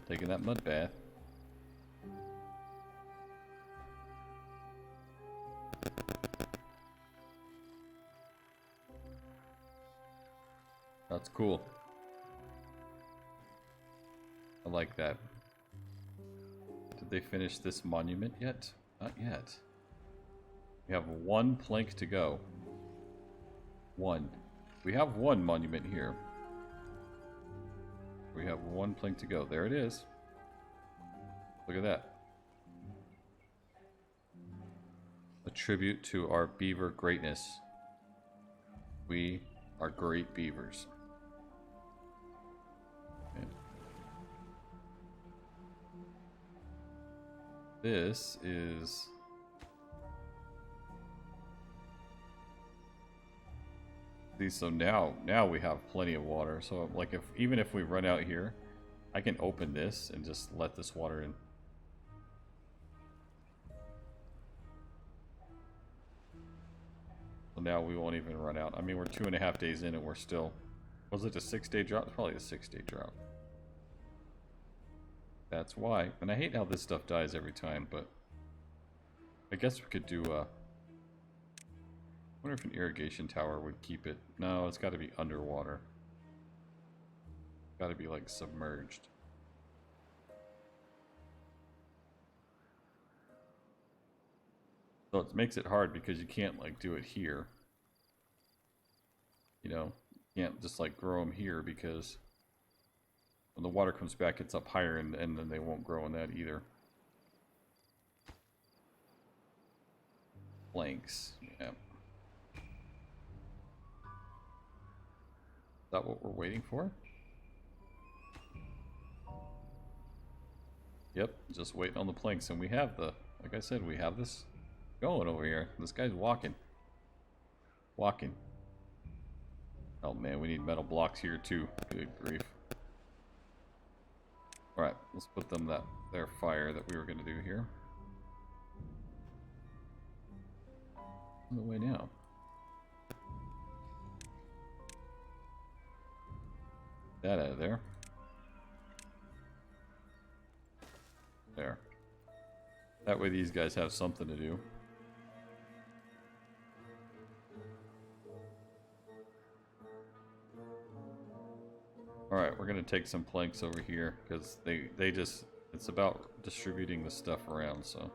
taking that mud bath. That's cool. I like that. Did they finish this monument yet? Not yet. We have 1 plank to go. 1. We have 1 monument here. We have 1 plank to go. There it is. Look at that. A tribute to our beaver greatness. We are great beavers. Okay. This is... So now we have plenty of water. So like even if we run out here, I can open this and just let this water in. So now we won't even run out. I mean, we're 2.5 days in and we're still... Was it a 6-day drought? It's probably a 6-day drought. That's why. And I hate how this stuff dies every time, but... I guess we could do I wonder if an irrigation tower would keep it. No, it's got to be underwater. Got to be like submerged. So it makes it hard because you can't like do it here. You know, you can't just like grow them here because when the water comes back, it's up higher and then they won't grow in that either. Planks, yeah. Is that what we're waiting for? Yep, just waiting on the planks. And we have the, like I said, we have this going over here. This guy's walking. Walking. Oh man, we need metal blocks here too. Good grief. Alright, let's put them their fire that we were going to do here. On the way now. That out of there. There. That way these guys have something to do. Alright, we're going to take some planks over here because they just, it's about distributing the stuff around, so.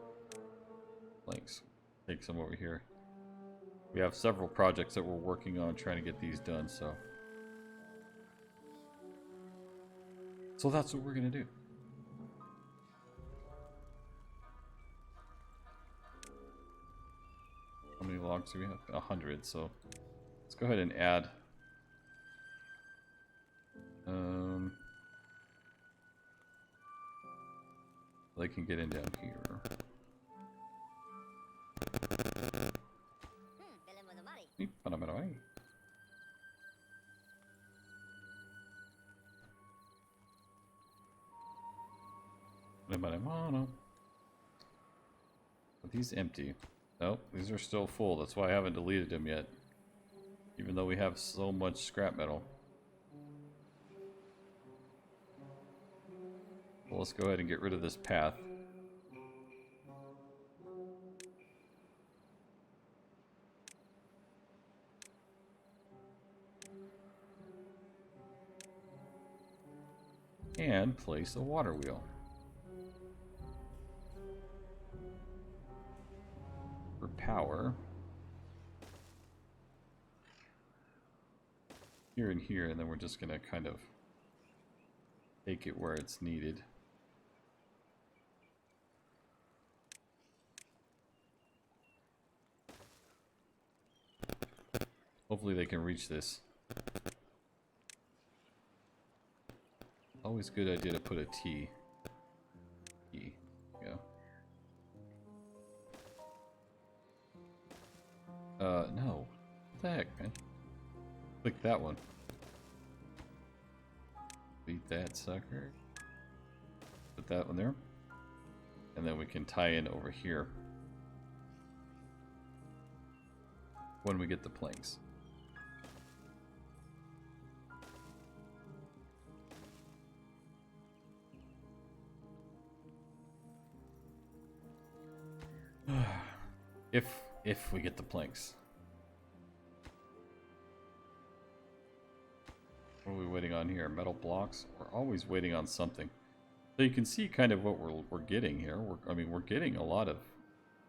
Planks. Take some over here. We have several projects that we're working on trying to get these done, so. So that's what we're going to do. logs do we have? 100, so let's go ahead and add. They can get in down here. Are these empty? Nope, these are still full. That's why I haven't deleted them yet. Even though we have so much scrap metal. Well, let's go ahead and get rid of this path. And place a water wheel. For power. Here and here, and then we're just gonna kind of take it where it's needed. Hopefully they can reach this. Always good idea to put a T. E. Yeah. No. What the heck, man? Click that one. Beat that sucker. Put that one there. And then we can tie in over here. When we get the planks. If we get the planks. What are we waiting on here? Metal blocks? We're always waiting on something. So you can see kind of what we're getting here. I mean, we're getting a lot of...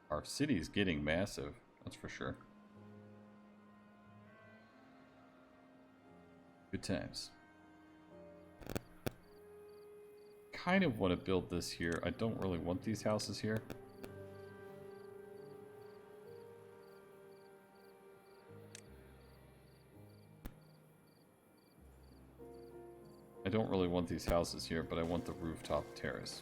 Our city's getting massive. That's for sure. Good times. Kind of want to build this here. I don't really want these houses here. I don't really want these houses here, but I want the rooftop terrace.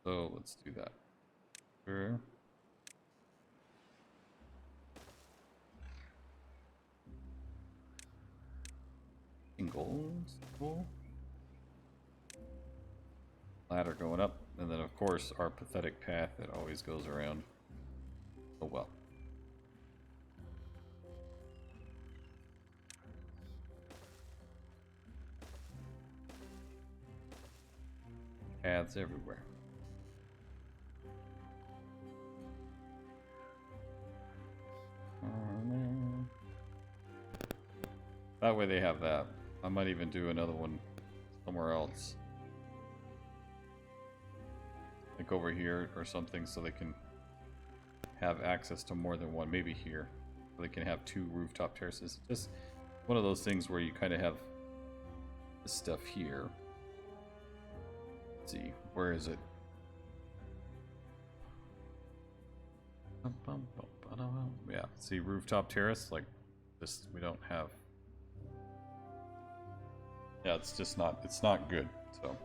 So let's do that. Sure. Singles. Cool. Ladder going up, and then of course our pathetic path that always goes around. Oh well. Paths everywhere. That way they have that. I might even do another one somewhere else. Like over here or something so they can have access to more than one. Maybe here. So they can have 2 rooftop terraces. Just one of those things where you kind of have this stuff here. Let's see, where is it? Yeah, see rooftop terrace, like this we don't have. Yeah, it's just not, it's not good, so.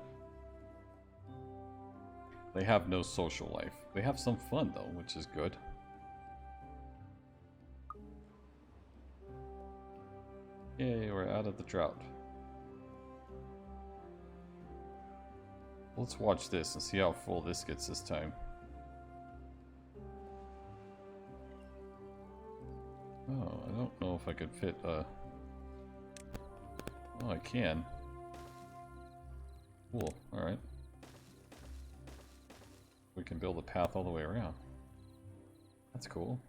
They have no social life. They have some fun though, which is good. Yay, we're out of the drought. Let's watch this and see how full this gets this time. Oh, I don't know if I could fit a... Oh, I can. Cool, alright. We can build a path all the way around. That's cool.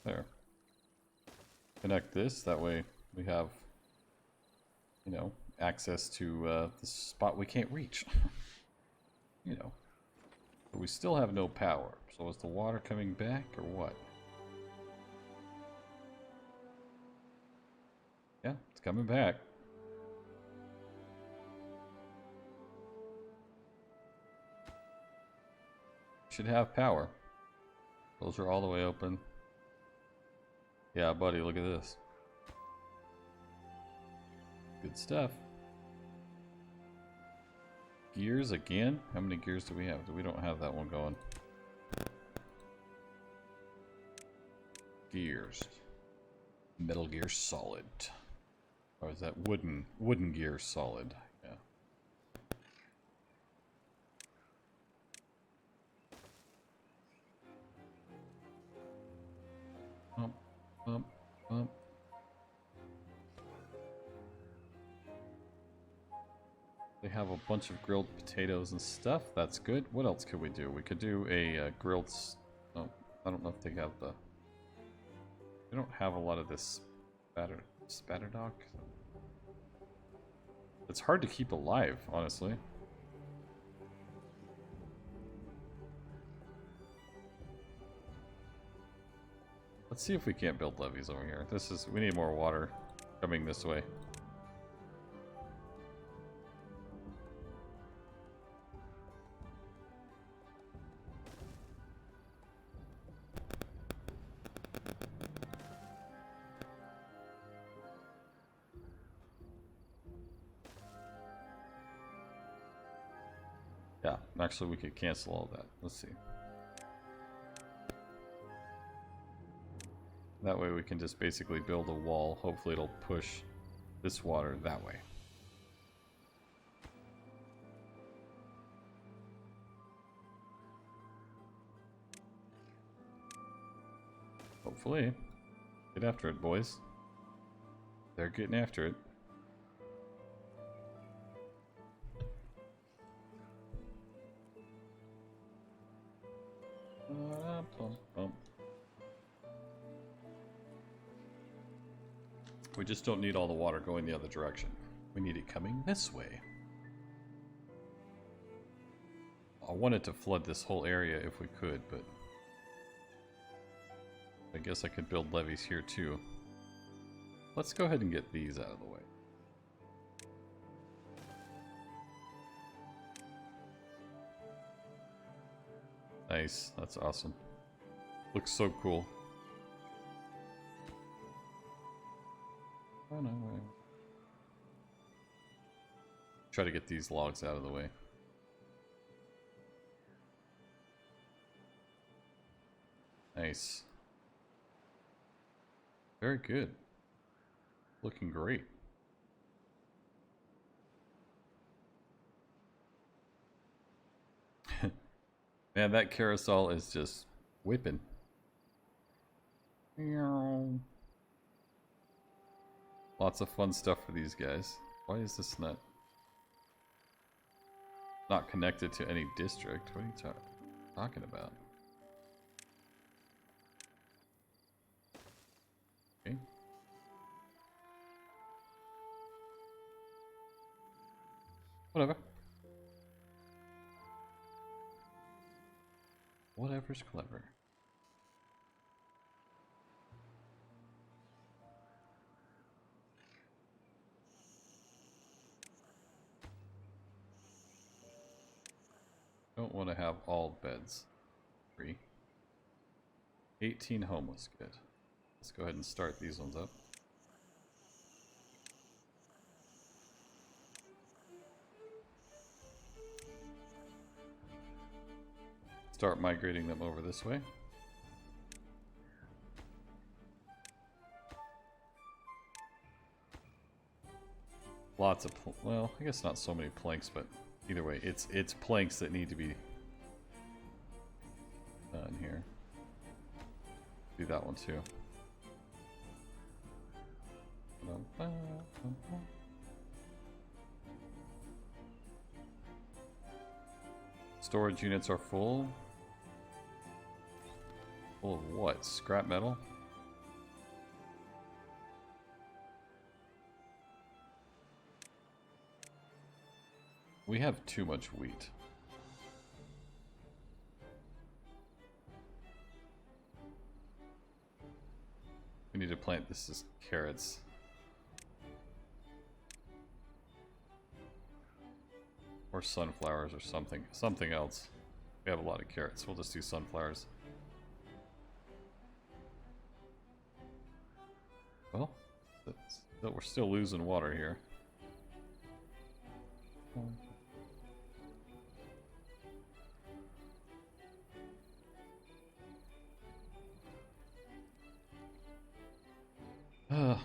There. Connect this, that way we have, you know, access to the spot we can't reach. You know. But we still have no power. So is the water coming back or what? Yeah, it's coming back. Should have power. Those are all the way open. Yeah, buddy, look at this. Good stuff. Gears again? How many gears do we have? We don't have that one going. Gears. Metal Gear Solid. Or is that wooden Gear Solid? Yeah. Bump, bump, bump. They have a bunch of grilled potatoes and stuff. That's good. What else could we do? We could do a grilled... Oh, I don't know if they have the... They don't have a lot of this spatterdock. It's hard to keep alive, honestly. Let's see if we can't build levees over here. We need more water coming this way. Yeah, actually we could cancel all that. Let's see. That way we can just basically build a wall. Hopefully it'll push this water that way. Hopefully. Get after it, boys. They're getting after it. We just don't need all the water going the other direction. We need it coming this way. I wanted to flood this whole area if we could, but I guess I could build levees here too. Let's go ahead and get these out of the way. Nice, that's awesome. Looks so cool. Oh no, wait. Try to get these logs out of the way. Nice. Very good. Looking great. Man, that carousel is just whipping. Lots of fun stuff for these guys. Why is this not connected to any district? What are you talking about? Okay. Whatever. Whatever's clever. Don't want to have all beds free. 18 homeless, good. Let's go ahead and start these ones up. Start migrating them over this way. Lots of, well, I guess not so many planks, but either way, it's planks that need to be done here. Do that one too. Storage units are full. Full of what? Scrap metal? We have too much wheat. We need to plant this as carrots. Or sunflowers or something. Something else. We have a lot of carrots. We'll just do sunflowers. Well, we're still losing water here.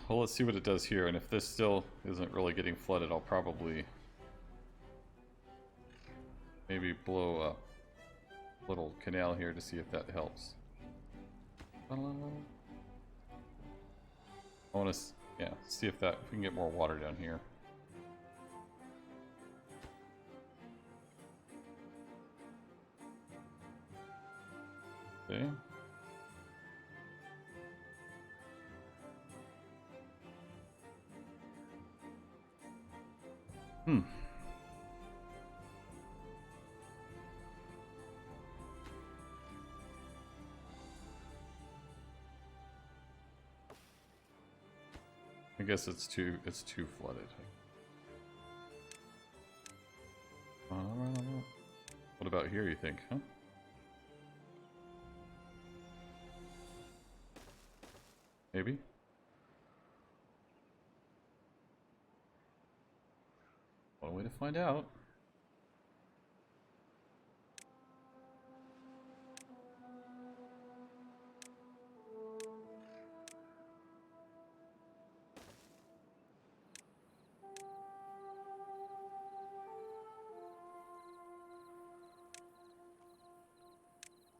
Well, let's see what it does here, and if this still isn't really getting flooded, I'll probably maybe blow a little canal here to see if that helps. I want to, yeah, see if we can get more water down here. Okay. I guess it's too flooded. What about here, you think, huh? Maybe? One way to find out.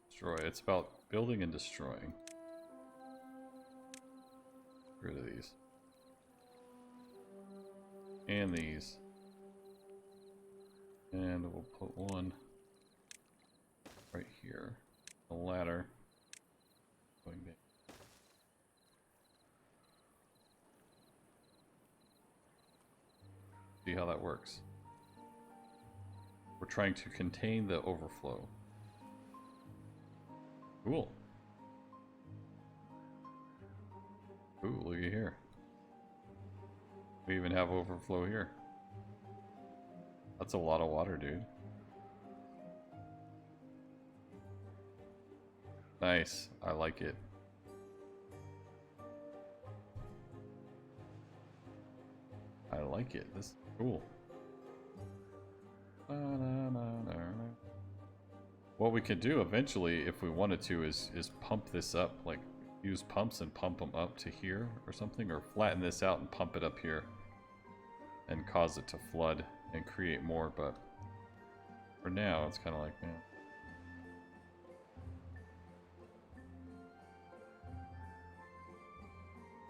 Destroy. It's about building and destroying. Get rid of these. And these. And we'll put one right here. A ladder going down. See how that works. We're trying to contain the overflow. Cool. Ooh, look at here. We even have overflow here. That's a lot of water, dude. Nice. I like it. I like it. This is cool. What we could do eventually, if we wanted to, is pump this up, like use pumps and pump them up to here or something, or flatten this out and pump it up here and cause it to flood and create more, but for now it's kind of like, man.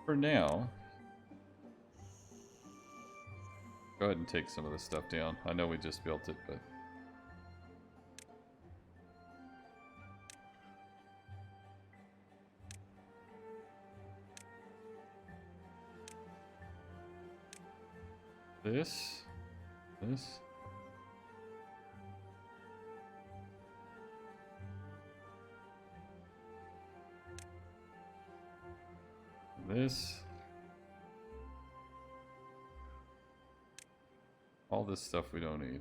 For now, go ahead and take some of this stuff down. I know we just built it, but this. All this stuff we don't need.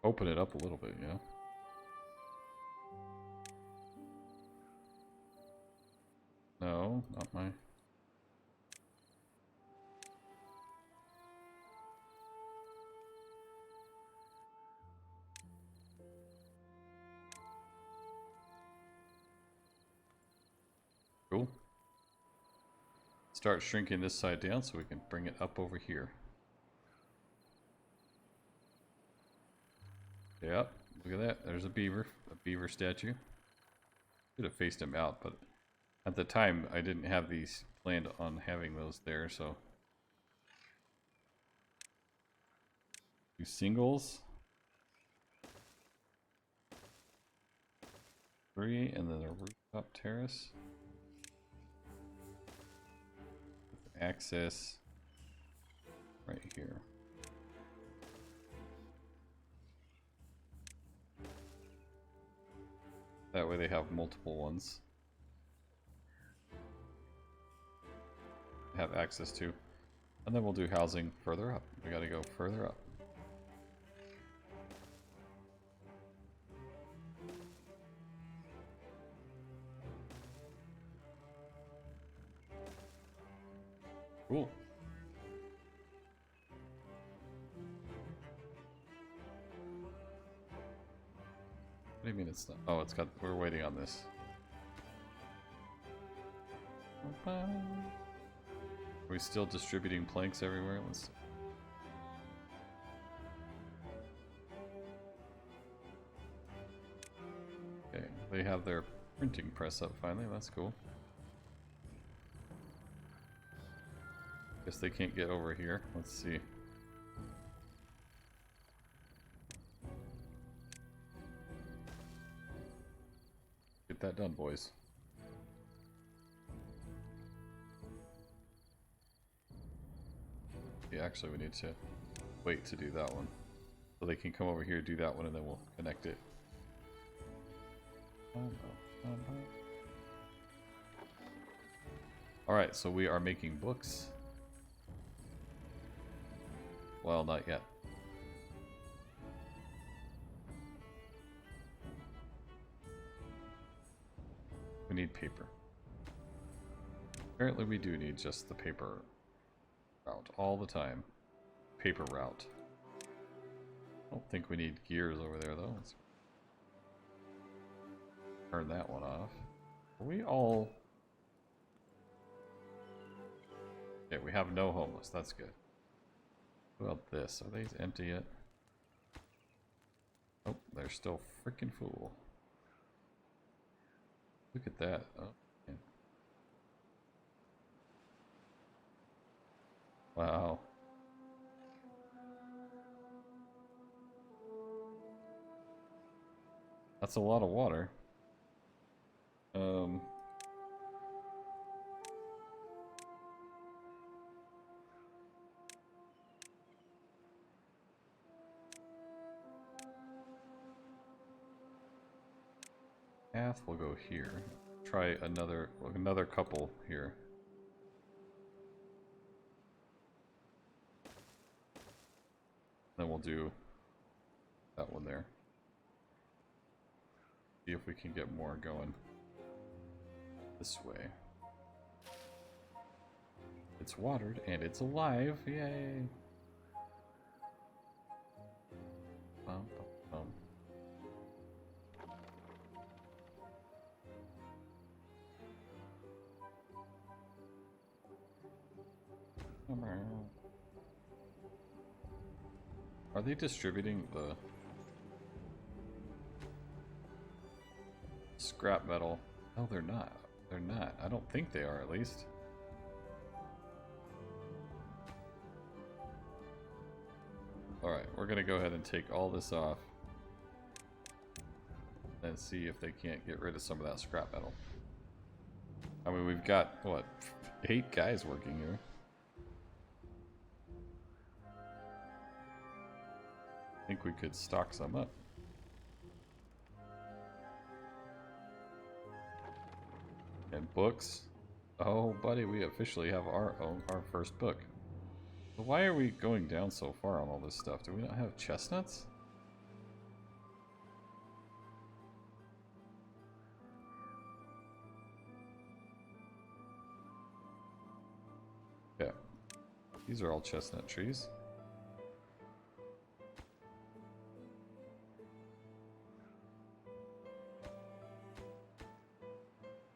Open it up a little bit, yeah. No, not my... Cool. Start shrinking this side down so we can bring it up over here. Yep, look at that. There's a beaver statue. Should have faced him out, but at the time I didn't have these planned on having those there, so. 2 singles. 3, and then a rooftop terrace. access right here. That way they have multiple ones. Have access to. And then we'll do housing further up. We gotta go further up. Cool. What do you mean it's not? Oh, it's got. We're waiting on this. Are we still distributing planks everywhere? Let's see. Okay, they have their printing press up finally. That's cool. Guess they can't get over here. Let's see. Get that done, boys. Yeah, actually we need to wait to do that one. So they can come over here, do that one, and then we'll connect it. Alright, so we are making books. Well, not yet. We need paper. Apparently we do need just the paper route all the time. Paper route. I don't think we need gears over there though. Let's turn that one off. Are we all... Okay, we have no homeless. That's good. What about this? Are these empty yet? Oh, they're still freaking full. Look at that. Oh, man. Wow. That's a lot of water. Path will go here. Try another couple here. Then we'll do that one there. See if we can get more going this way. It's watered and it's alive. Yay! Bum, bum, bum. Are they distributing the scrap metal? No, they're not. They're not. I don't think they are, at least. Alright, we're gonna go ahead and take all this off and see if they can't get rid of some of that scrap metal. I mean, we've got, what, 8 guys working here. I think we could stock some up. And books. Oh, buddy, we officially have our first book. But why are we going down so far on all this stuff? Do we not have chestnuts? Yeah. These are all chestnut trees.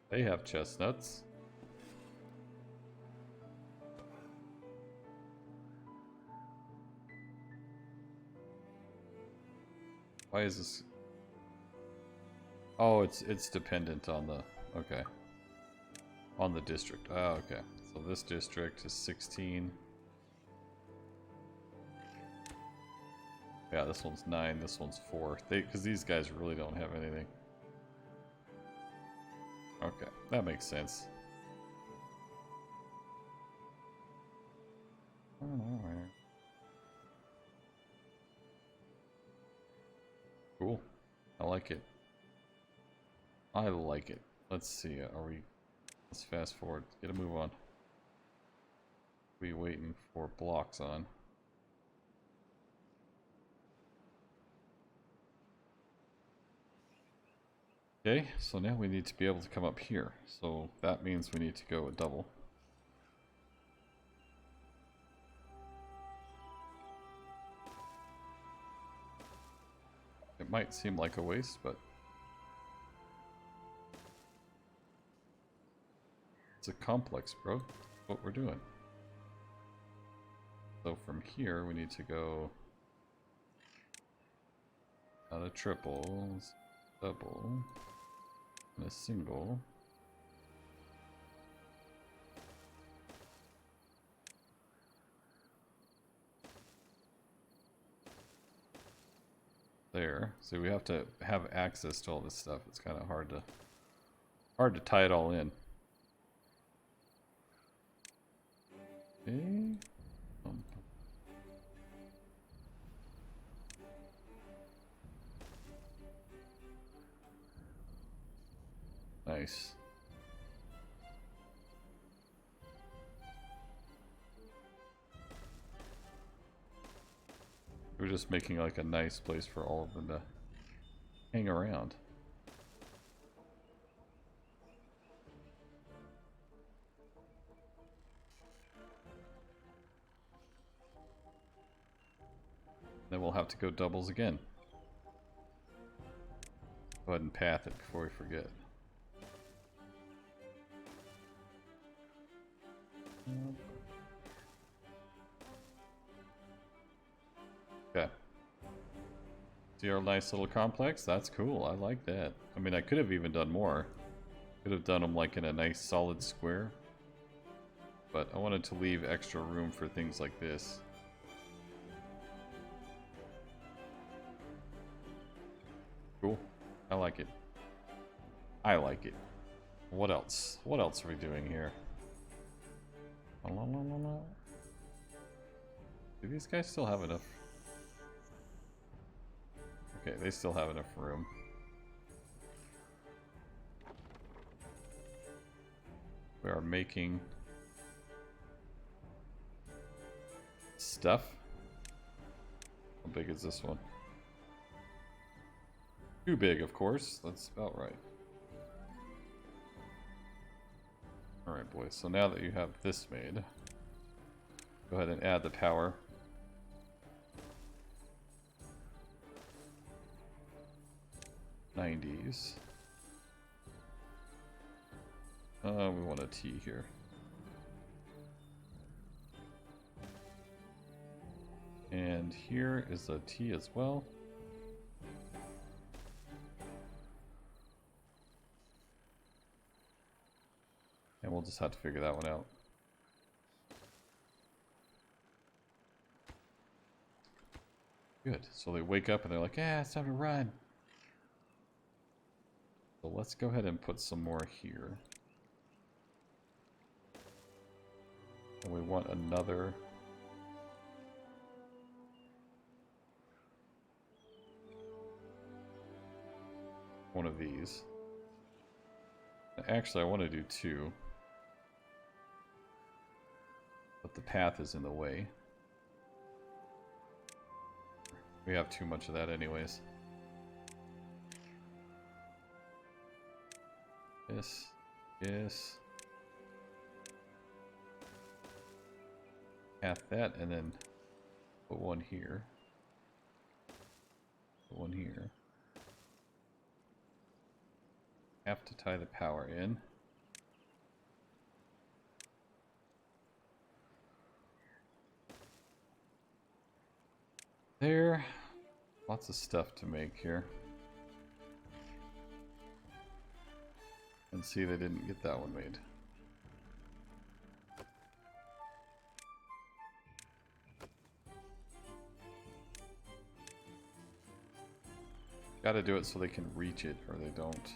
They have chestnuts. Why is this? Oh, it's dependent on the, okay. On the district. Oh, okay. So this district is 16. Yeah, this one's 9, this one's 4. Because these guys really don't have anything. Okay, that makes sense. Cool. I like it. I like it. Let's see. Are we... Let's fast forward. Get a move on. We waiting for blocks on. Okay, so now we need to be able to come up here. So that means we need to go a double. It might seem like a waste, but it's a complex, bro. That's what we're doing. So from here, we need to go out of triples, double, and a single. There. So we have to have access to all this stuff. It's kind of hard to tie it all in. Okay. Nice. We're just making like a nice place for all of them to hang around. Then we'll have to go doubles again. Go ahead and path it before we forget. Okay. See our nice little complex? That's cool. I like that. I mean, I could have even done more. Could have done them like in a nice solid square. But I wanted to leave extra room for things like this. Cool. I like it. I like it. What else? What else are we doing here? La, la, la, la. Do these guys still have enough? Okay, they still have enough room. We are making stuff. How big is this one? Too big, of course. That's about right. Alright, boys. So now that you have this made, go ahead and add the power. '90s. We want a T here. And here is a T as well. And we'll just have to figure that one out. Good. So they wake up and they're like, yeah, it's time to run. So let's go ahead and put some more here. And we want another. One of these. Actually, I want to do two. But the path is in the way. We have too much of that anyways. Yes. Yes. Path that and then put one here. Put one here. Have to tie the power in. There. Lots of stuff to make here. And see, they didn't get that one made. Gotta do it so they can reach it, or they don't.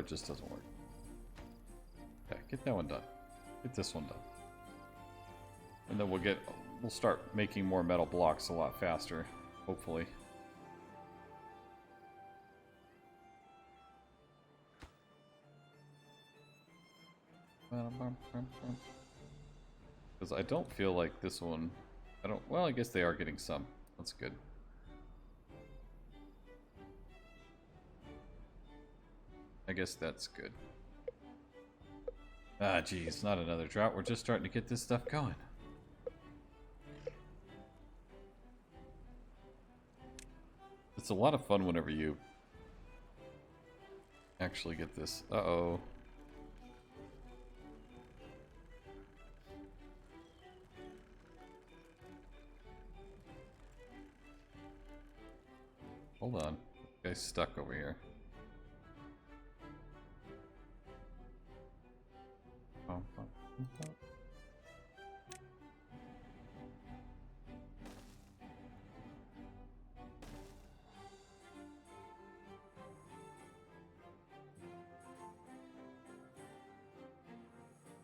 it just doesn't work. Okay, get that one done. Get this one done. And then we'll start making more metal blocks a lot faster, hopefully. Because I don't feel like this one... Well, I guess they are getting some. That's good. I guess that's good. Ah, geez, not another drought. We're just starting to get this stuff going. It's a lot of fun whenever you actually get this. Uh-oh. Hold on. This guy's stuck over here.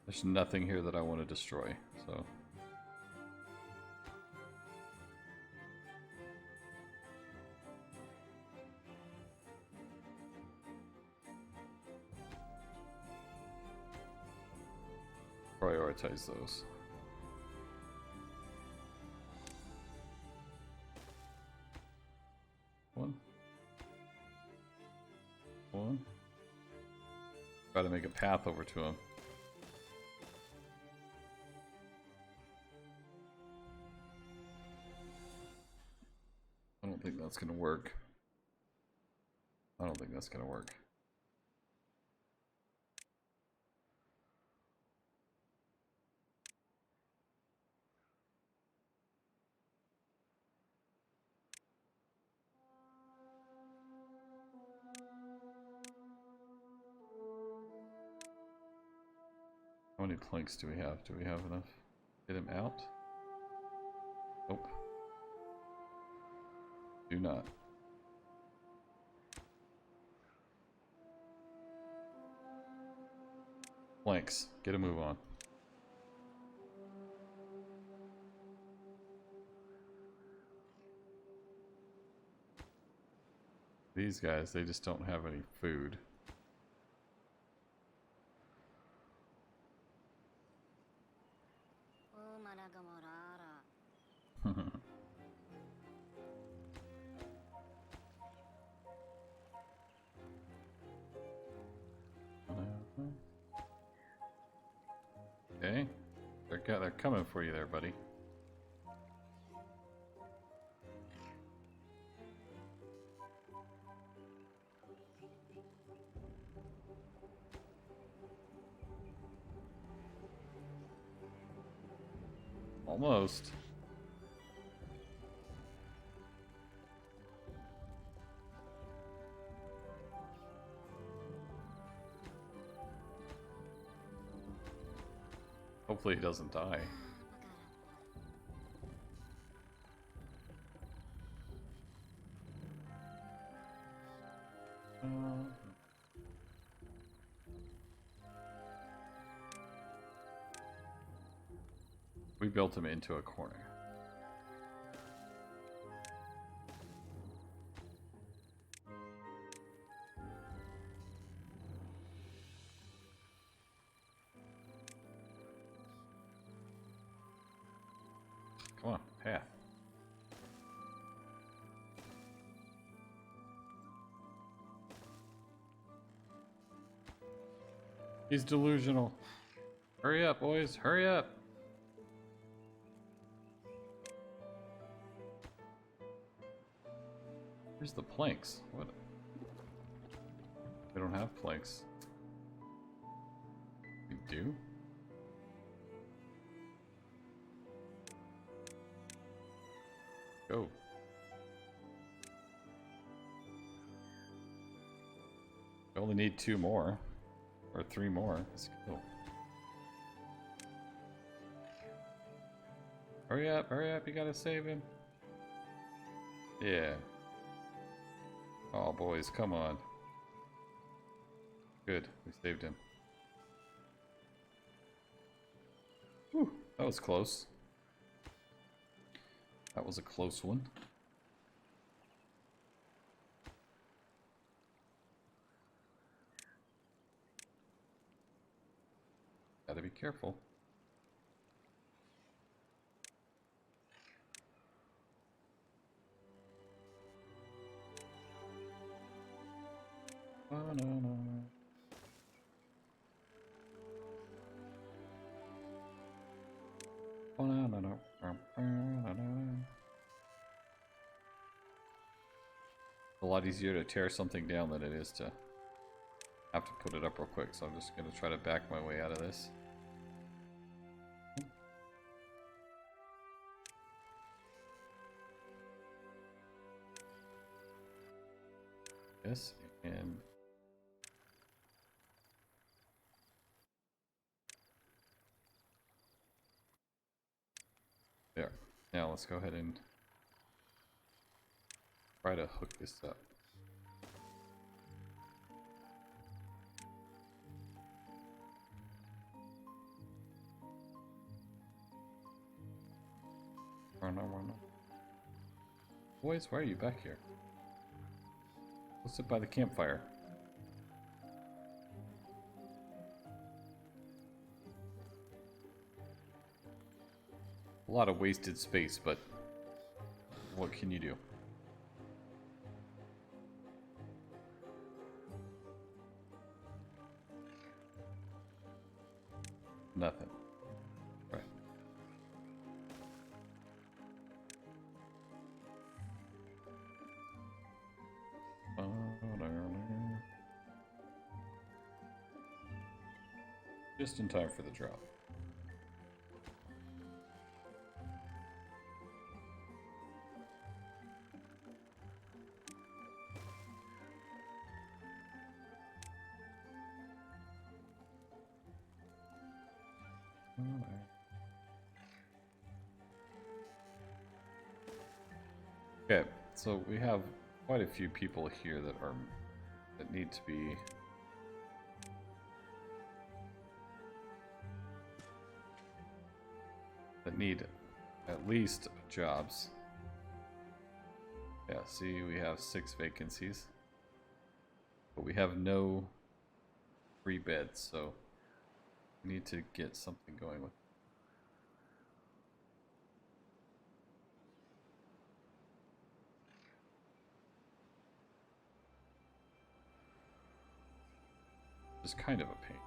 There's nothing here that I want to destroy, so... prioritize those. One. Got to make a path over to him. I don't think that's gonna work. I don't think that's gonna work. How many planks do we have? Do we have enough? Get him out? Nope. Do not. Planks. Get a move on. These guys, they just don't have any food. Okay, they're coming for you there, buddy. Almost. Hopefully he doesn't die. We built him into a corner. Come on, path. He's delusional. Hurry up, boys, hurry up. Where's the planks? What? They don't have planks. We do? Go. We only need 2 more. Or 3 more. Let's go. Hurry up, you gotta save him. Yeah. Oh, boys, come on. Good, we saved him. Whew, that was close. That was a close one. Gotta be careful. A lot easier to tear something down than it is to have to put it up real quick, so I'm just gonna try to back my way out of this. Yes, and there. Now let's go ahead and try to hook this up. Boys, why are you back here? Let's sit by the campfire. A lot of wasted space, but what can you do? Nothing. Right. Just in time for the drop. Okay, so we have quite a few people here that need to be need at least jobs. Yeah, see, we have 6 vacancies, but we have no free beds, so we need to get something going with. It's kind of a pain.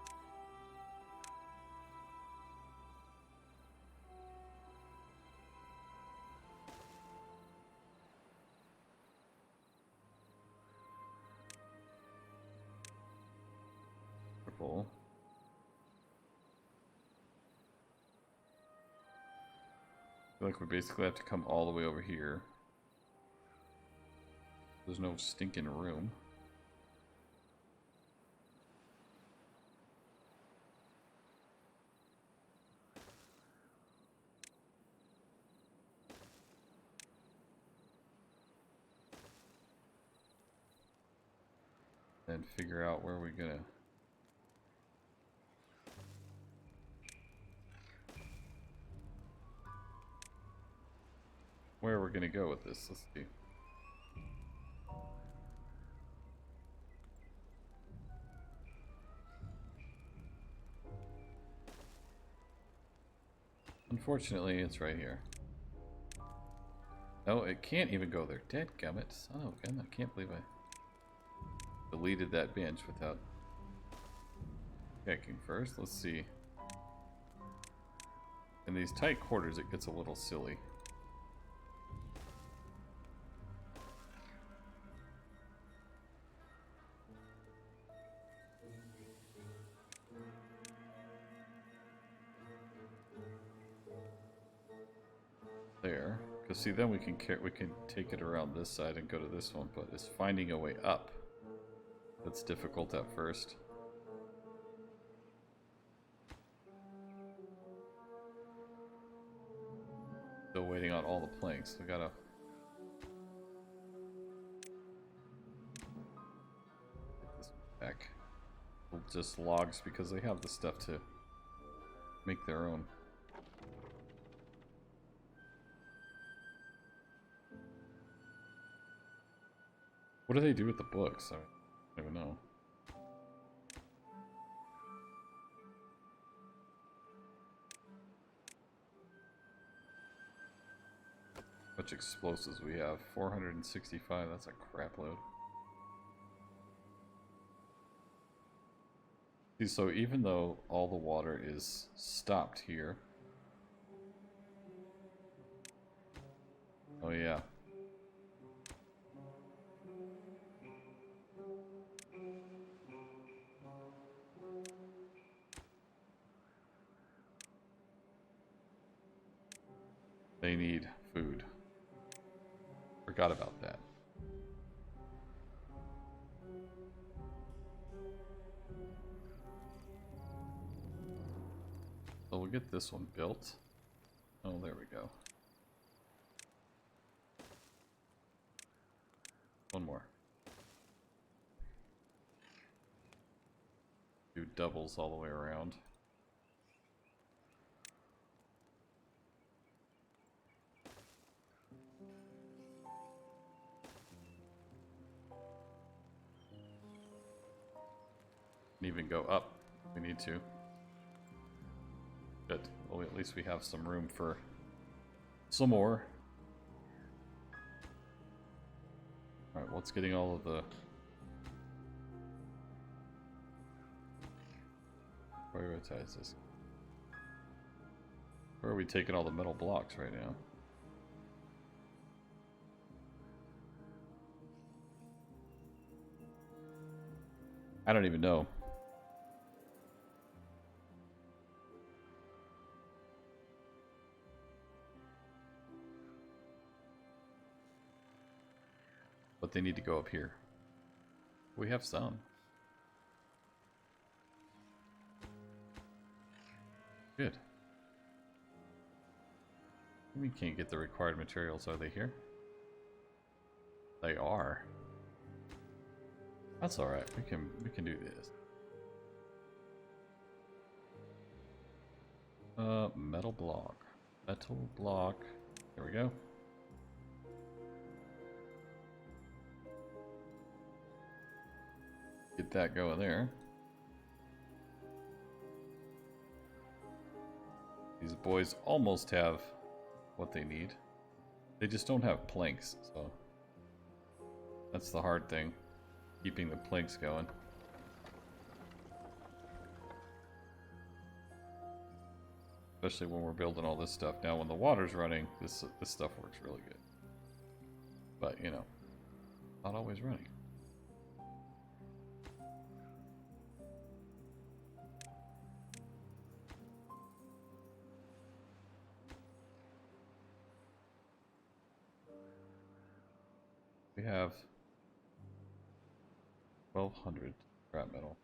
Purple. I feel like we basically have to come all the way over here. There's no stinking room. And figure out where we're gonna go with this. Let's see. Unfortunately, it's right here. No, it can't even go there. Dadgummit. Son of a gun, I can't believe I deleted that bench without checking first. Let's see. In these tight quarters, it gets a little silly. There, because see, then we can take it around this side and go to this one, but it's finding a way up that's difficult at first. Still waiting on all the planks. We gotta get this back. The just logs because they have the stuff to make their own. What do they do with the books? I don't even know. How much explosives we have? 465, that's a crap load. See, so even though all the water is stopped here. Oh yeah. They need food. Forgot about that. So we'll get this one built. Oh, there we go. One more. Do doubles all the way around. And even go up if we need to. Good. Well, at least we have some room for some more. Alright, what's getting all of the... Prioritize this. Where are we taking all the metal blocks right now? I don't even know. But they need to go up here. We have some. Good. We can't get the required materials. Are they here? They are. That's all right. We can do this. Metal block. Metal block. There we go. Get that going there. These boys almost have what they need. They just don't have planks, so that's the hard thing. Keeping the planks going. Especially when we're building all this stuff. Now when the water's running, this stuff works really good. But, you know, not always running. We have 1,200 scrap metal.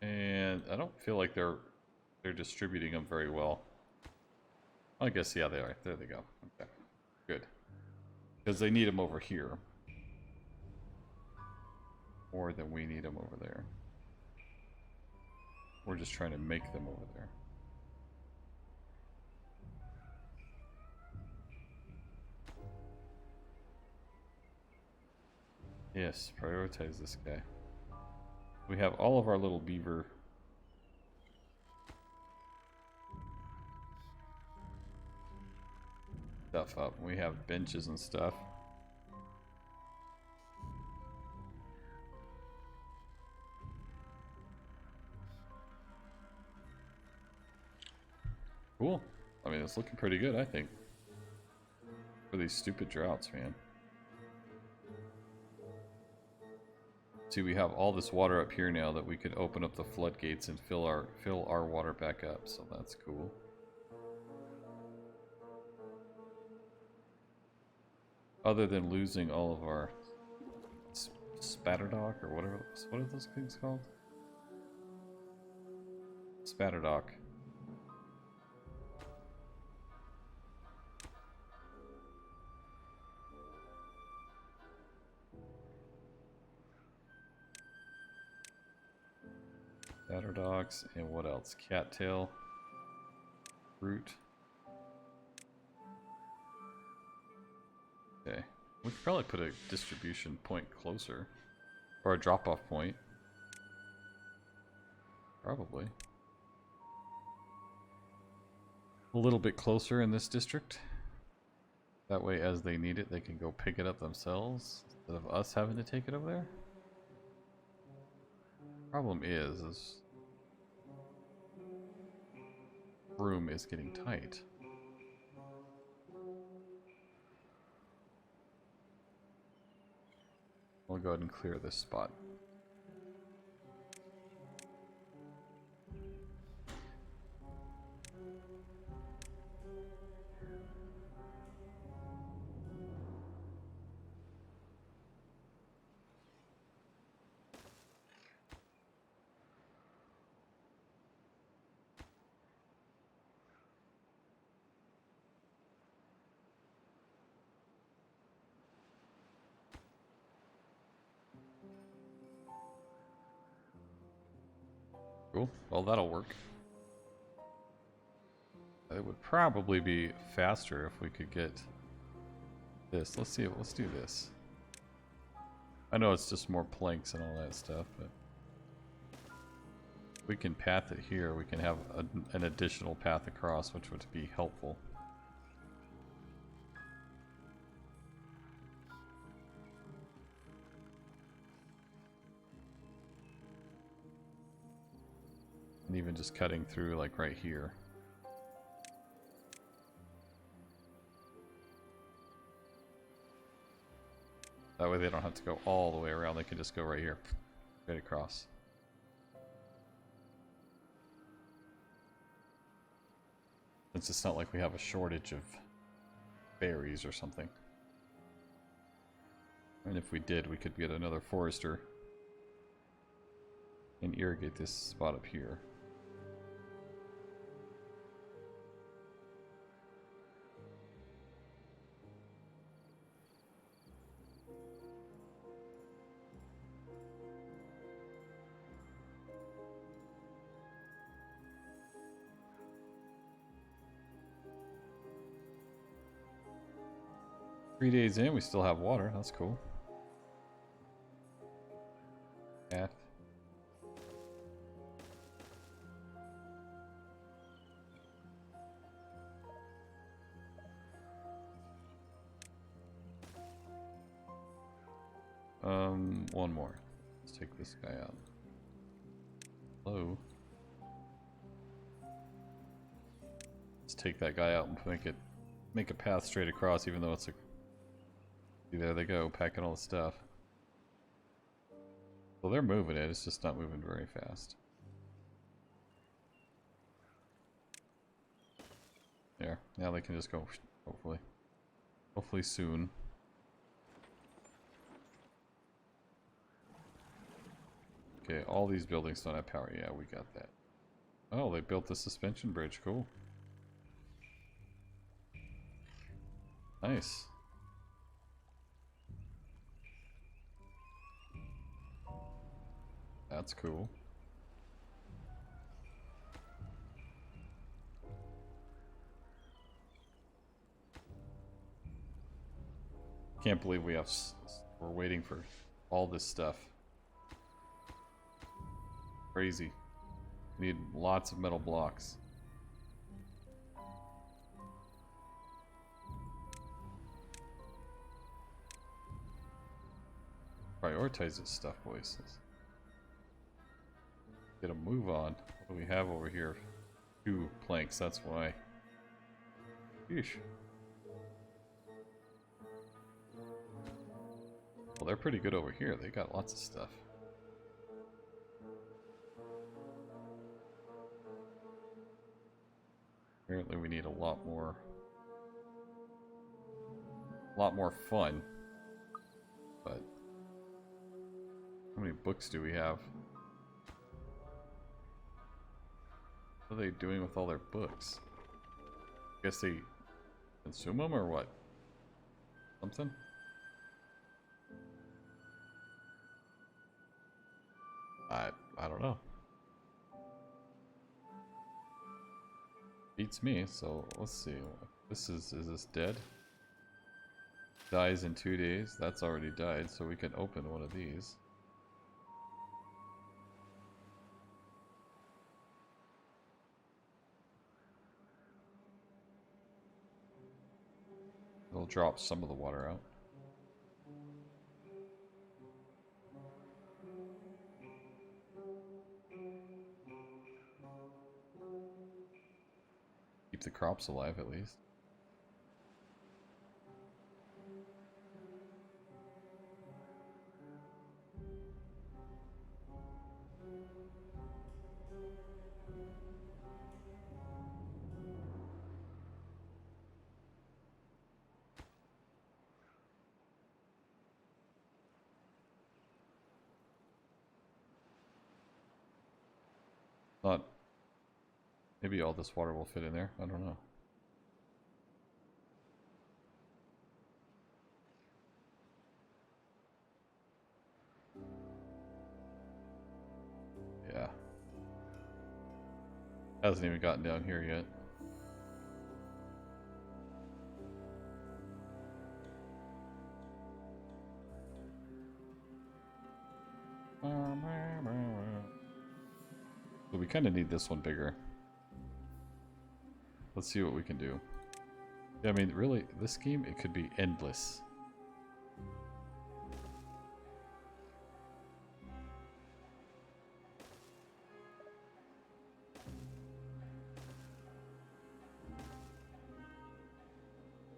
And I don't feel like they're distributing them very well. I guess, yeah, they are. There they go. Okay, good. Because they need them over here. More than we need them over there. We're just trying to make them over there. Yes, prioritize this guy. We have all of our little beaver stuff up. We have benches and stuff. Cool. I mean, it's looking pretty good, I think. For these stupid droughts, man. See, we have all this water up here now that we could open up the floodgates and fill our water back up, so that's cool. Other than losing all of our spatterdock or whatever, what are those things called? Spatterdock. Chatterdogs, and what else? Cattail. Root. Okay. We could probably put a distribution point closer. Or a drop-off point. Probably. A little bit closer in this district. That way, as they need it, they can go pick it up themselves instead of us having to take it over there. Problem is room is getting tight. We'll go ahead and clear this spot. Cool. Well, that'll work. It would probably be faster if we could get this. Let's see. Let's do this. I know it's just more planks and all that stuff, but if we can path it here, we can have an additional path across, which would be helpful. And even just cutting through like right here. That way they don't have to go all the way around, they can just go right here, straight across. Since it's not like we have a shortage of berries or something. And if we did, we could get another forester and irrigate this spot up here. Three days in, we still have water. That's cool. Path. One more. Let's take this guy out. Hello. Let's take that guy out and make a path straight across, even though it's a. See, there they go, packing all the stuff. Well, they're moving it. It's just not moving very fast. There. Now they can just go. Hopefully. Hopefully soon. Okay, all these buildings don't have power. Yeah, we got that. Oh, they built the suspension bridge. Cool. Nice. That's cool. Can't believe we're waiting for all this stuff. Crazy. We need lots of metal blocks. Prioritize this stuff, boys. Let's get a move on. What do we have over here? 2 planks, that's why. Yeesh. Well, they're pretty good over here. They got lots of stuff. Apparently we need a lot more fun. But how many books do we have? What are they doing with all their books? I guess they consume them or what? Something? I don't know. beats me. So let's see. This is this dead? Dies in 2 days. That's already died, so we can open one of these. It'll drop some of the water out. Keep the crops alive at least. Not. Maybe all this water will fit in there. I don't know. Yeah. Hasn't even gotten down here yet. But we kind of need this one bigger. Let's see what we can do. Yeah, I mean, really, this game, it could be endless.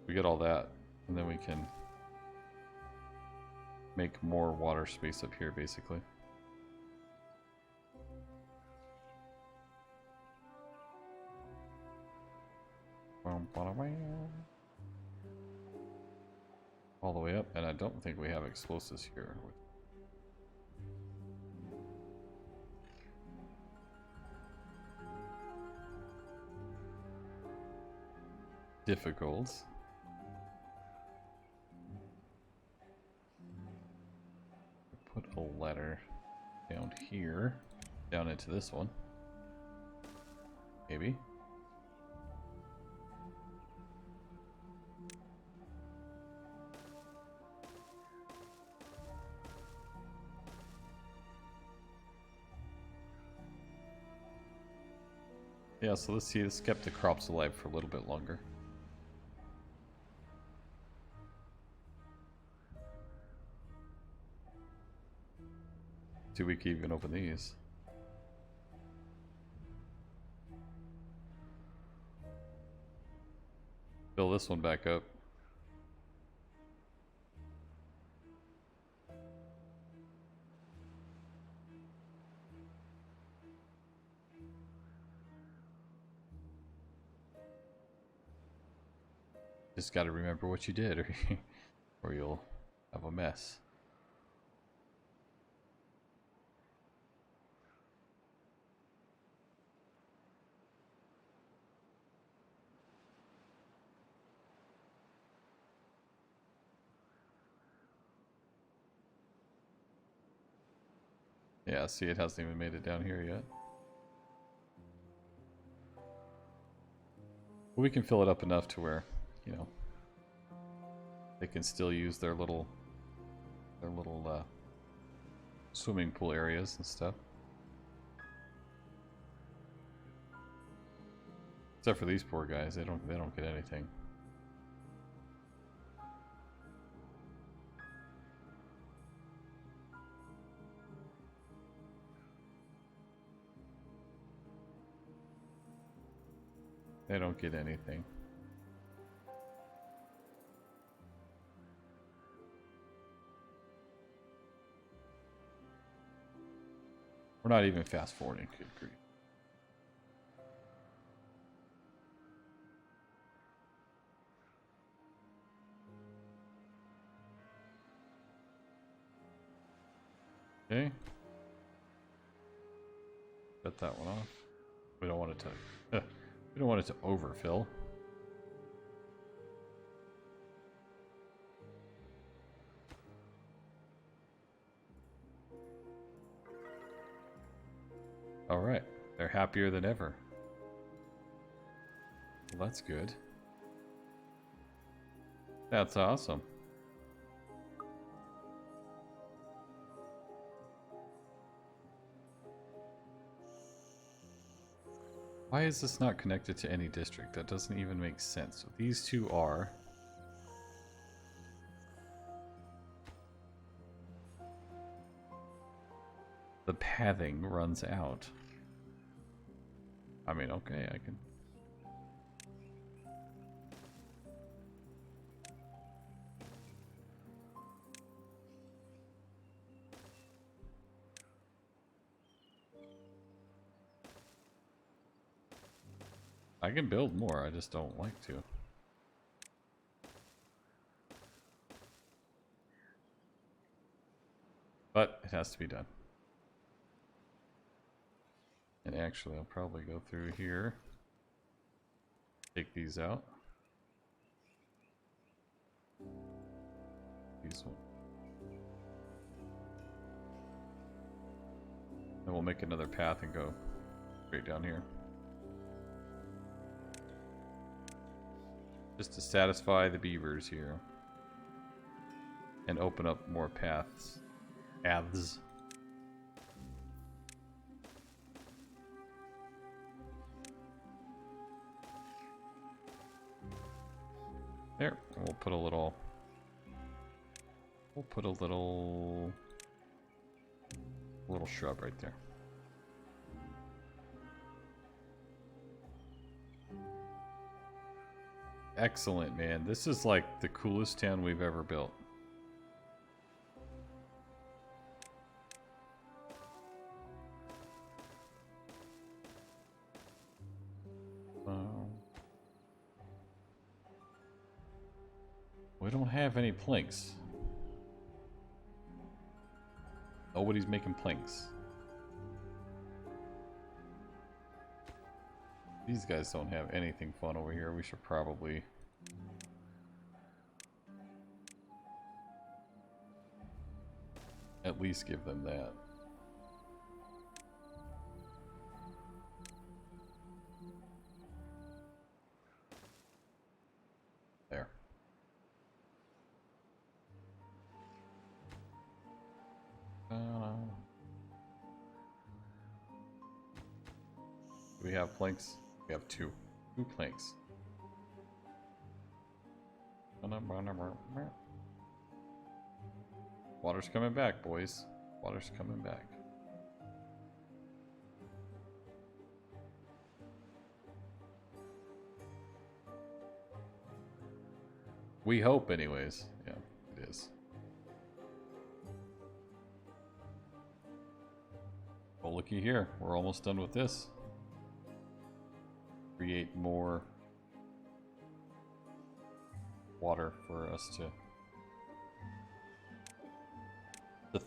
We get all that, and then we can make more water space up here, basically. All the way up, and I don't think we have explosives here. Difficult. Put a letter down here, down into this one. Maybe. Yeah, so let's see, this kept the crops alive for a little bit longer. See, we can even open these. Fill this one back up. Just got to remember what you did, or you'll have a mess. Yeah, see, it hasn't even made it down here yet. We can fill it up enough to where, you know, they can still use their little swimming pool areas and stuff. Except for these poor guys, they don't get anything. They don't get anything. We're not even fast forwarding, good grief. Okay. Cut that one off. We don't want it to we don't want it to overfill. All right, they're happier than ever. Well, that's good. That's awesome. Why is this not connected to any district? That doesn't even make sense. So these two are. The pathing runs out. I mean, okay, I can. I can build more, I just don't like to. But it has to be done. And actually, I'll probably go through here. Take these out. These one. Then we'll make another path and go straight down here. Just to satisfy the beavers here. And open up more paths. Paths. There, we'll put a little shrub right there. Excellent, man. This is like the coolest town we've ever built. We don't have any planks. Nobody's making planks. These guys don't have anything fun over here. We should probably... at least give them that. There. Do we have planks? We have two. Two planks. Water's coming back, boys. Water's coming back. We hope, anyways. Yeah, it is. Well, looky here. We're almost done with this. Create more water for us to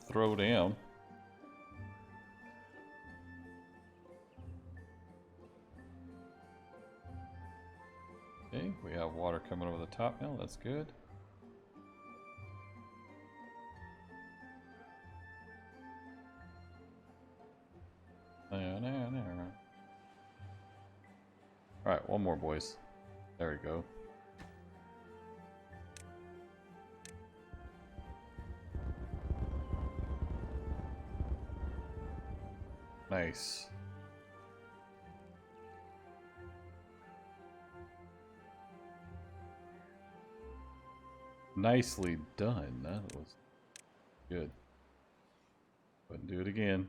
throw down. Okay, we have water coming over the top now. That's good. Alright, one more, boys. There we go. Nice. Nicely done. That was good. But do it again.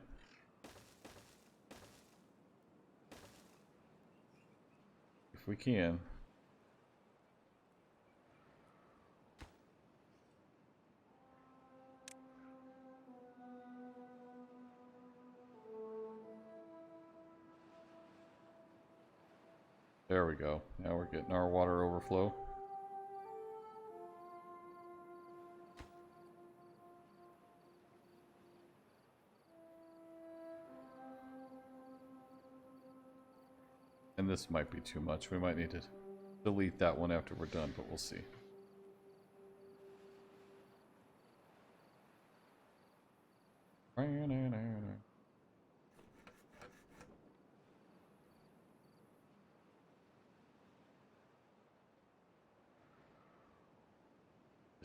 If we can. There we go. Now we're getting our water overflow. And this might be too much. We might need to delete that one after we're done, but we'll see.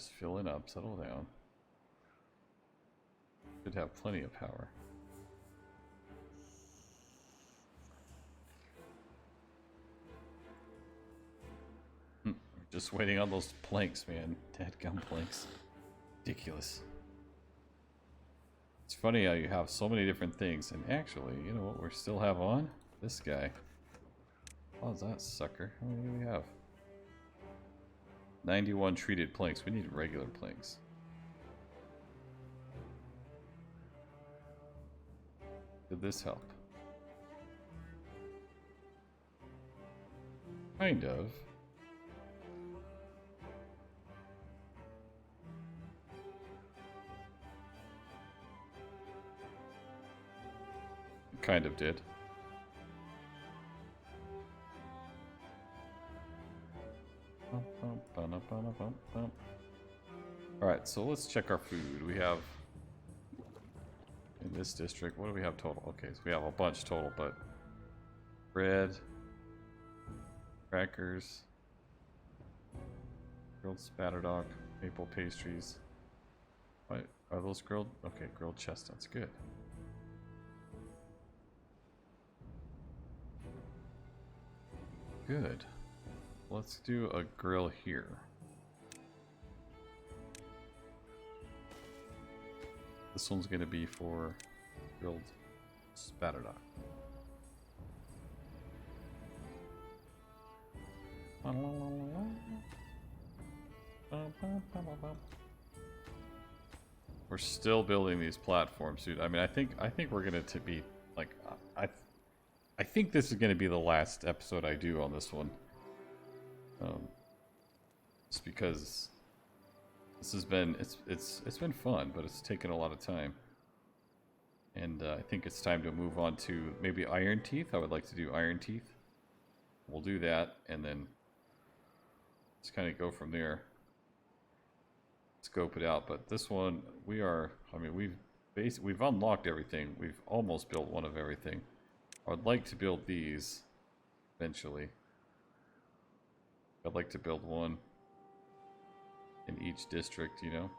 just filling up. Settle down. Should have plenty of power. Just waiting on those planks, man. Dadgum planks. Ridiculous. It's funny how you have so many different things, and actually, you know what we still have on? This guy. How's that sucker? How many do we have? 91 treated planks. We need regular planks. Did this help? Kind of. Kind of did. Alright, so let's check our food. We have, in this district, what do we have total? Okay, so we have a bunch total, but bread, crackers, grilled spatterdog, maple pastries. What, are those grilled? Okay, grilled chestnuts, good. Good. Let's do a grill here. This one's going to be for grilled spatterdog. We're still building these platforms, dude. I mean, I think we're going to be like I think this is going to be the last episode I do on this one. Just because this has been it's been fun, but it's taken a lot of time, and I think it's time to move on to maybe Iron Teeth. I would like to do Iron Teeth. We'll do that, and then just kind of go from there. Scope it out. But this one, we are. I mean, we've unlocked everything. We've almost built one of everything. I would like to build these eventually. I'd like to build one in each district, you know?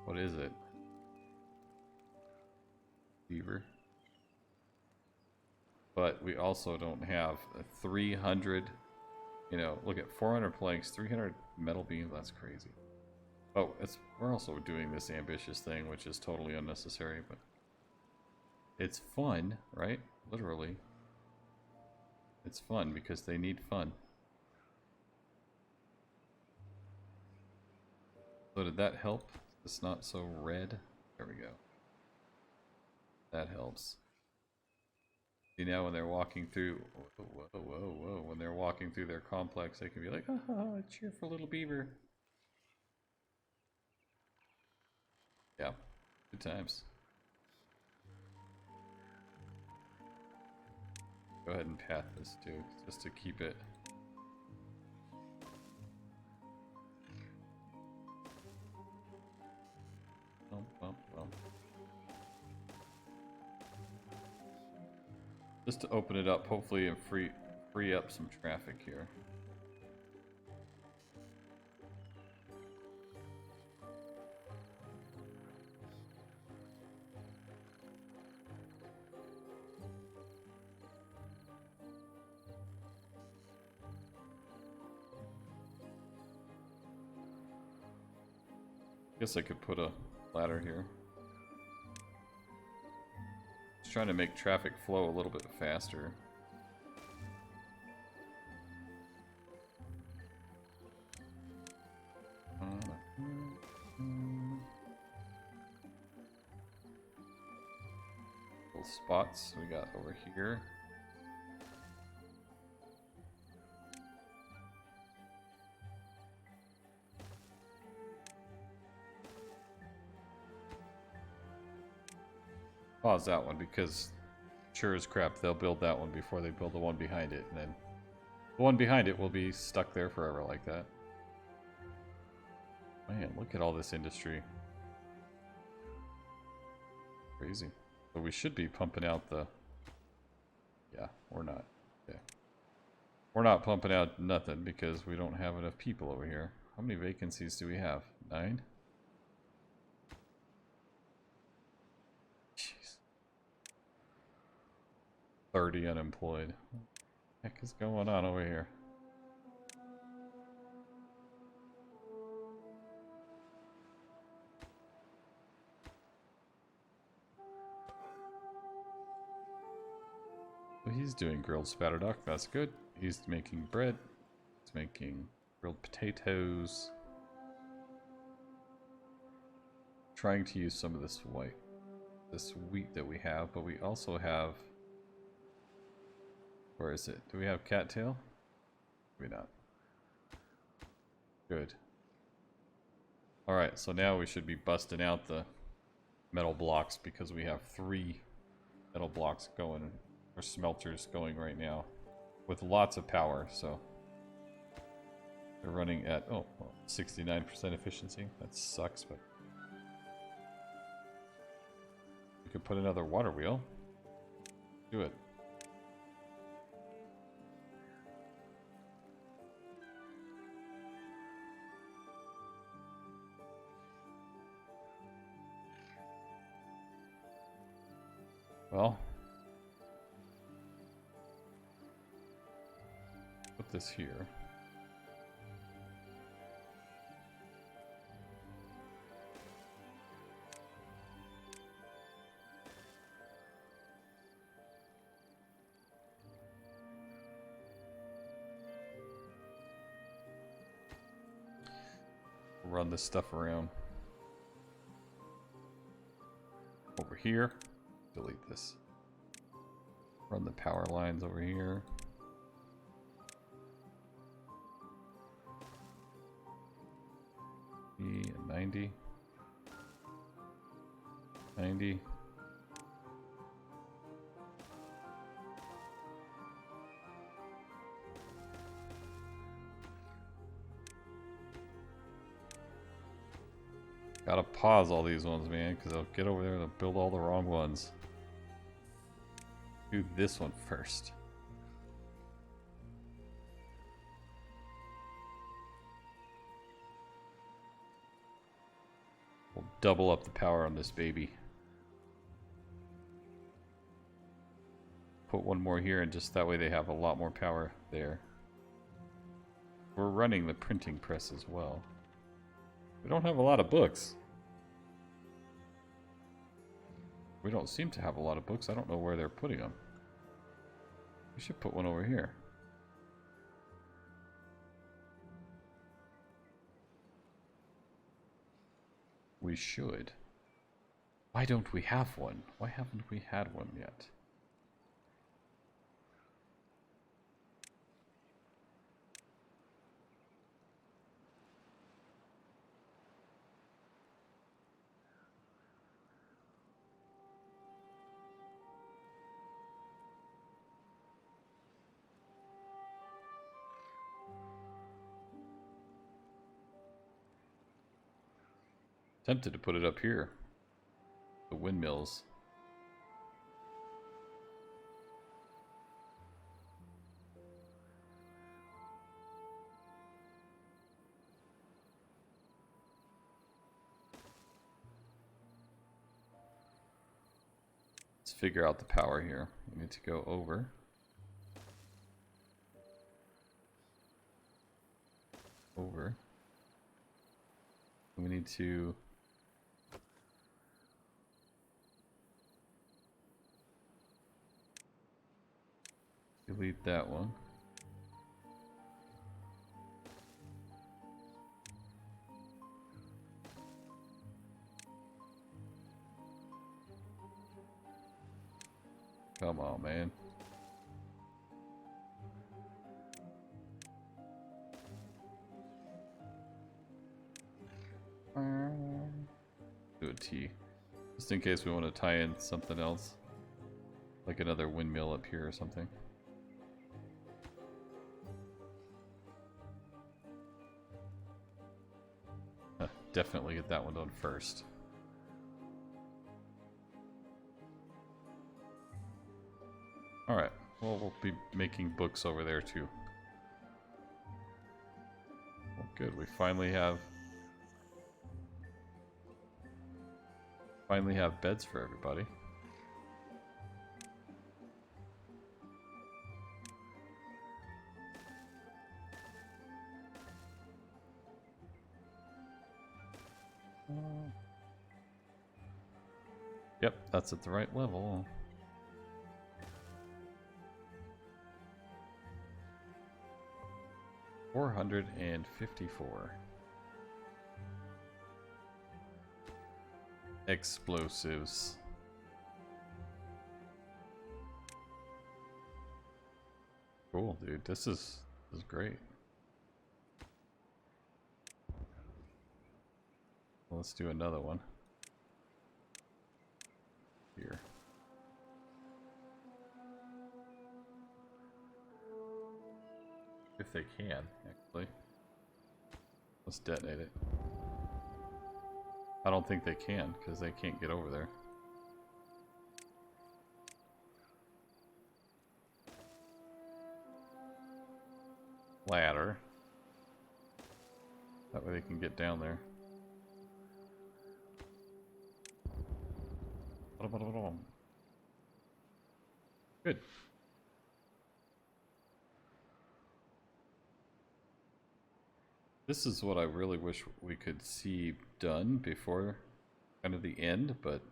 What is it? Beaver. But we also don't have a 300, you know, look at 400 planks, 300 metal beams, that's crazy. Oh, we're also doing this ambitious thing, which is totally unnecessary, but it's fun, right? Literally. It's fun because they need fun. So did that help? It's not so red. There we go. That helps. See, now when they're walking through, whoa, when they're walking through their complex, they can be like, ah, cheer for little beaver. Yeah, good times. Go ahead and path this too, just to keep it. Just to open it up, hopefully, and free up some traffic here. Guess I could put a ladder here. Just trying to make traffic flow a little bit faster. Little spots we got over here. Pause that one because sure as crap they'll build that one before they build the one behind it, and then the one behind it will be stuck there forever like that. Man, look at all this industry. Crazy. So we should be pumping out the... Yeah, we're not. Okay. We're not pumping out nothing because we don't have enough people over here. How many vacancies do we have? 9? Jeez. 30 unemployed. What the heck is going on over here? Well, he's doing grilled spatterduck. That's good. He's making bread. He's making grilled potatoes. Trying to use some of this wheat that we have, but we also have. Where is it? Do we have cattail? Maybe not. Good. Alright, so now we should be busting out the metal blocks because we have 3 metal blocks going, or smelters going right now with lots of power, so they're running at 69% efficiency. That sucks, but we could put another water wheel. Do it. Well, put this here. Run this stuff around. Over here. Delete this. Run the power lines over here. E and 90. 90. Gotta pause all these ones, man, because they'll get over there and they'll build all the wrong ones. Do this one first. We'll double up the power on this baby. Put one more here, and just that way they have a lot more power there. We're running the printing press as well. We don't have a lot of books. We don't seem to have a lot of books. I don't know where they're putting them. We should put one over here. We should. Why don't we have one? Why haven't we had one yet? Tempted to put it up here. The windmills. Let's figure out the power here. We need to go over. Over. We need to delete that one. Come on, man. Do a T. Just in case we want to tie in something else. Like another windmill up here or something. Definitely get that one done first. Alright, well, we'll be making books over there too. good. We finally have beds for everybody. Yep, that's at the right level. $454. Explosives. Cool, dude. This is great. Let's do another one. Here. If they can, actually. Let's detonate it. I don't think they can, because they can't get over there. Ladder. That way they can get down there. Good. This is what I really wish we could see done before kind of the end, but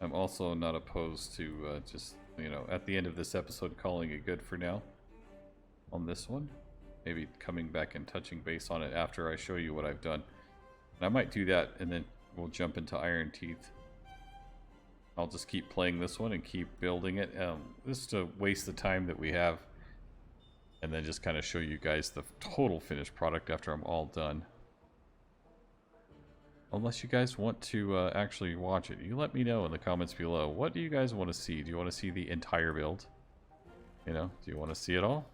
I'm also not opposed to just, you know, at the end of this episode calling it good for now on this one. Maybe coming back and touching base on it after I show you what I've done. And I might do that, and then we'll jump into Iron Teeth. I'll just keep playing this one and keep building it, just to waste the time that we have, and then just kind of show you guys the total finished product after I'm all done. Unless you guys want to actually watch it, you let me know in the comments below. What do you guys want to see? Do you want to see the entire build? You know, do you want to see it all?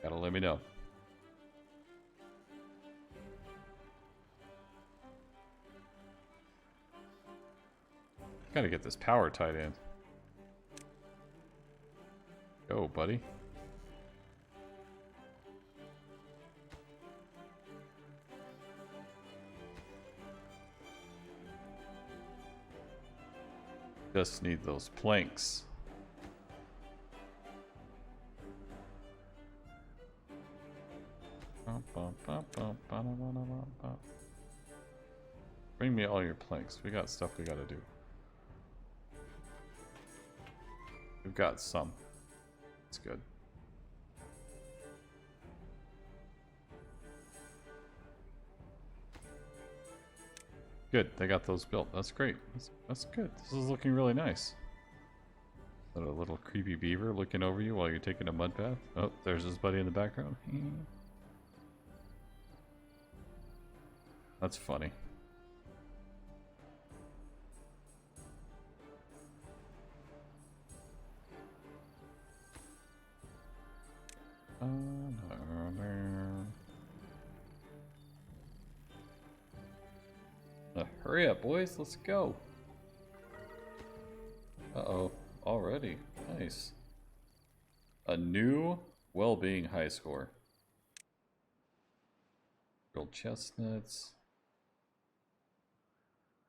Gotta let me know. Gotta get this power tied in. Go, buddy. Just need those planks. Bring me all your planks. We got stuff we gotta do. We've got some. That's good. Good, they got those built. That's great. That's good. This is looking really nice. A little creepy beaver looking over you while you're taking a mud bath. Oh, there's his buddy in the background. That's funny. Hurry up, boys. Let's go. Uh-oh. Already. Nice. A new well-being high score. Grilled chestnuts.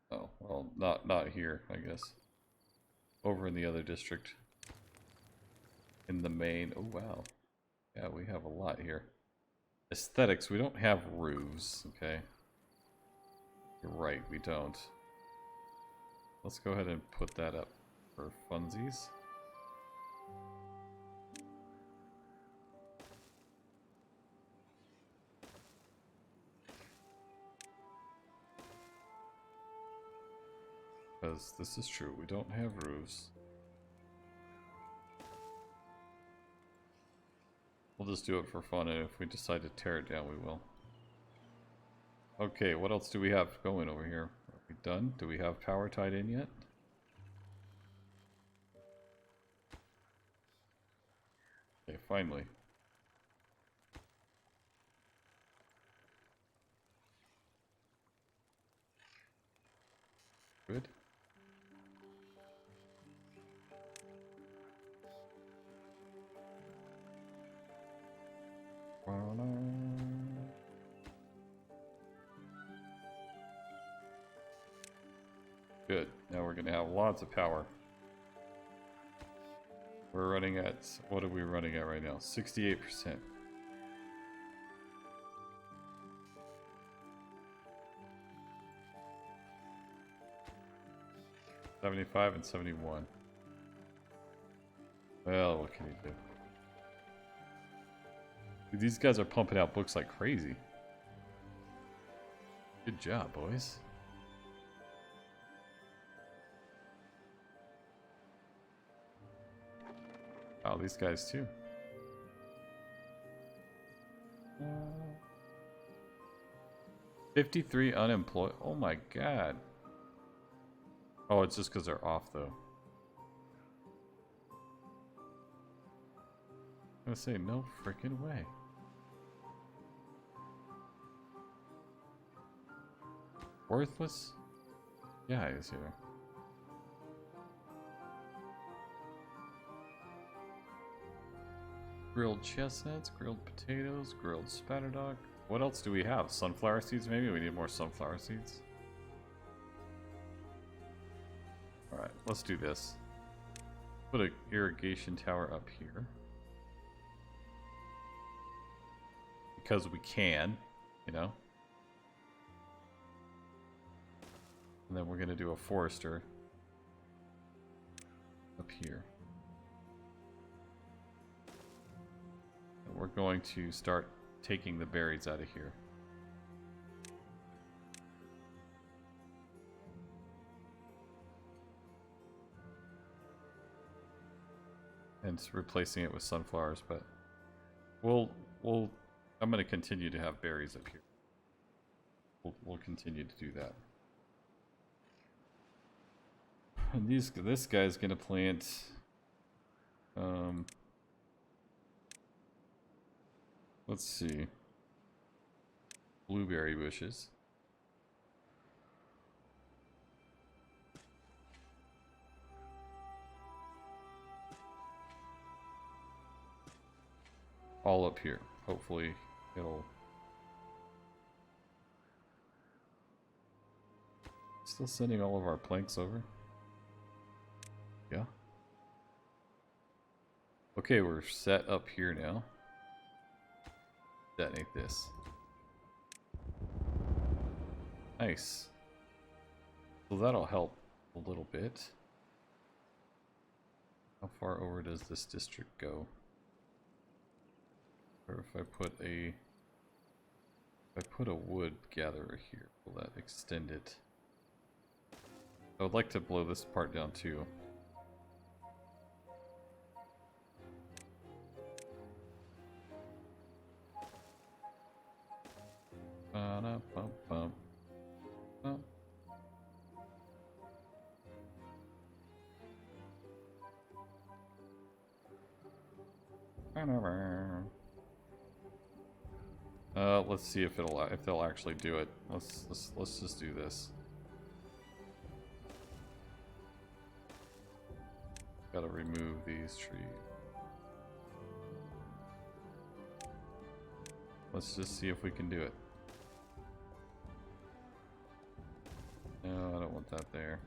Oh, well, not here, I guess. Over in the other district. In the main. Oh, wow. Yeah, we have a lot here. Aesthetics. We don't have roofs, okay? You're right, we don't. Let's go ahead and put that up for funsies. Because this is true, we don't have roofs. We'll just do it for fun, and if we decide to tear it down, we will. Okay, what else do we have going over here? Are we done? Do we have power tied in yet? Okay, finally. Good. Now we're going to have lots of power. We're running at, what are we running at right now? 68%. 75 and 71. Well, what can you do? Dude, these guys are pumping out books like crazy. Good job, boys. Oh, these guys too. 53 unemployed. Oh my god. Oh, it's just because they're off though. I'm gonna say no freaking way. Worthless guys here. Grilled chestnuts, grilled potatoes, grilled spatterdog. What else do we have? Sunflower seeds maybe? We need more sunflower seeds. Alright, let's do this. Put an irrigation tower up here. Because we can, you know. And then we're going to do a forester up here. And we're going to start taking the berries out of here. And replacing it with sunflowers, but I'm going to continue to have berries up here. We'll continue to do that. And this guy's going to plant let's see, blueberry bushes. All up here. Hopefully it'll... Still sending all of our planks over? Yeah. Okay, we're set up here now. Detonate this. Nice. So that'll help a little bit. How far over does this district go? Or if I put a wood gatherer here, will that extend it? I would like to blow this part down too. Ba-da-bum-bum. Oh. Let's see if they'll actually do it. Let's just do this. Gotta remove these trees. Let's just see if we can do it. No, I don't want that there.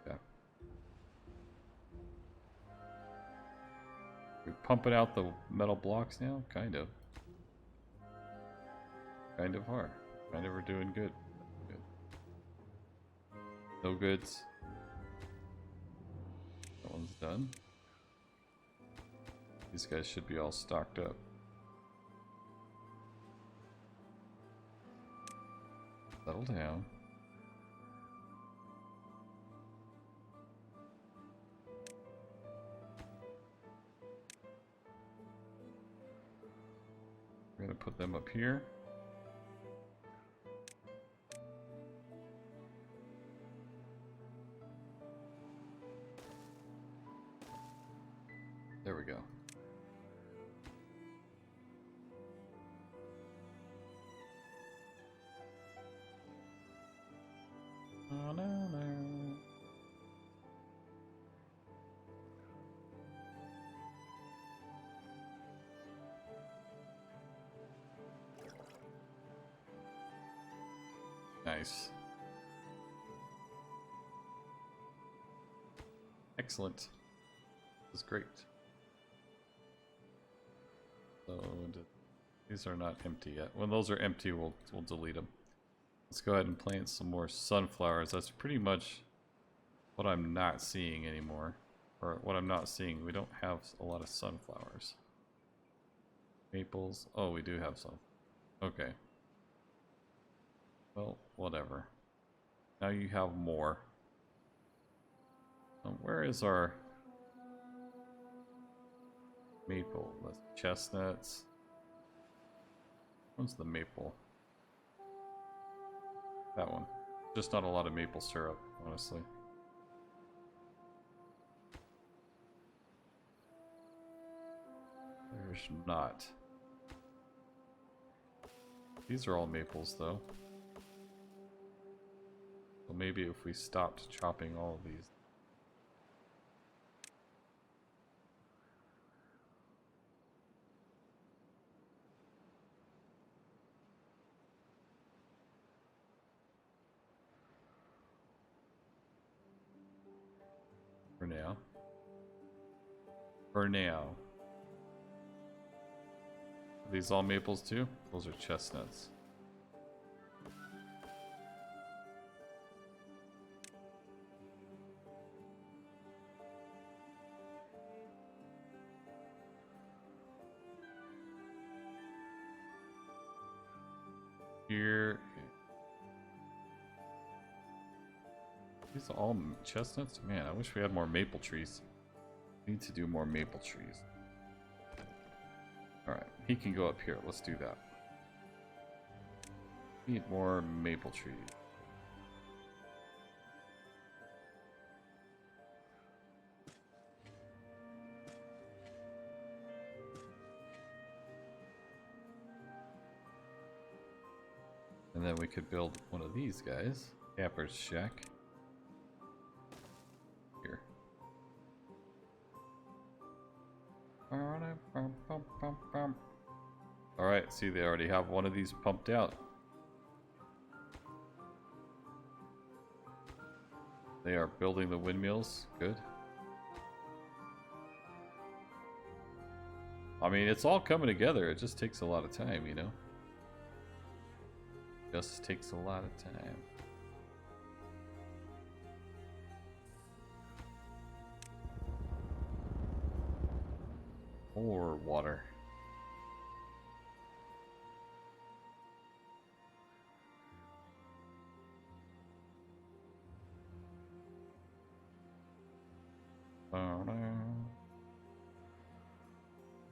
Yeah. We're pumping out the metal blocks now? Kind of. Kind of hard. Kind of we're doing good. No goods. That one's done. These guys should be all stocked up. Settle down. We're gonna put them up here. There we go. Oh, no, no. nice. Excellent. This is great. So these are not empty yet. When those are empty, we'll delete them. Let's go ahead and plant some more sunflowers. That's pretty much what I'm not seeing anymore. Or what I'm not seeing. We don't have a lot of sunflowers. Maples. Oh, we do have some. Okay. Well, whatever. Now you have more. Where is our maple? That's chestnuts. Where's the maple? That one. Just not a lot of maple syrup, honestly. There's not. These are all maples, though. So maybe if we stopped chopping all of these. For now. For now. Are these all maples too? Those are chestnuts. Here. These are all chestnuts? Man, I wish we had more maple trees. We need to do more maple trees. Alright, he can go up here. Let's do that. Need more maple trees. And then we could build one of these guys. Capper's Shack. Here. Alright, see, they already have one of these pumped out. They are building the windmills. Good. I mean, it's all coming together. It just takes a lot of time, you know? Just takes a lot of time. Or water.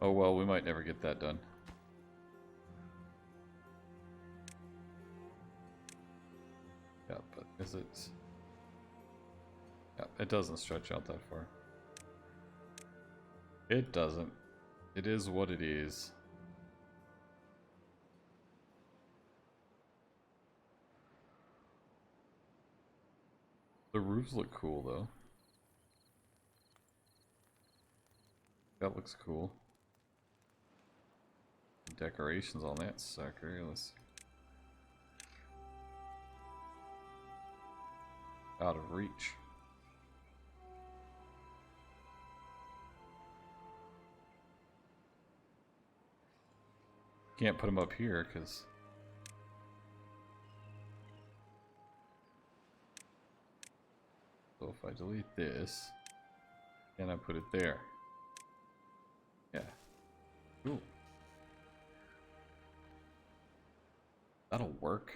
Oh well, we might never get that done. Yeah, but is it? Yeah, it doesn't stretch out that far. It doesn't. It is what it is. The roofs look cool though. That looks cool. Decorations on that sucker. Let's out of reach. Can't put them up here because so if I delete this and I put it there. Yeah. Cool. That'll work.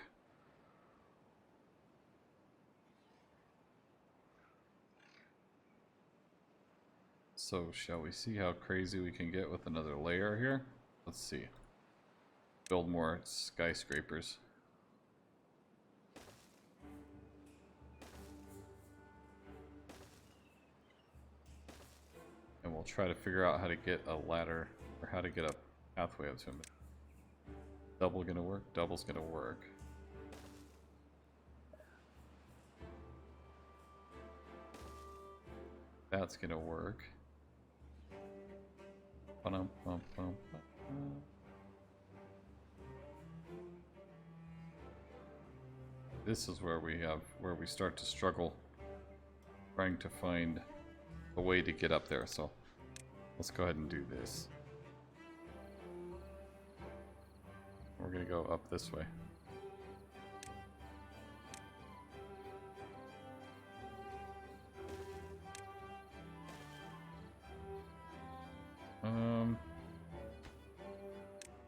So shall we see how crazy we can get with another layer here? Let's see. Build more skyscrapers. And we'll try to figure out how to get a ladder, or how to get a pathway up to him. Double gonna work? Double's gonna work. That's gonna work. This is where we start to struggle trying to find a way to get up there. So let's go ahead and do this. We're gonna go up this way.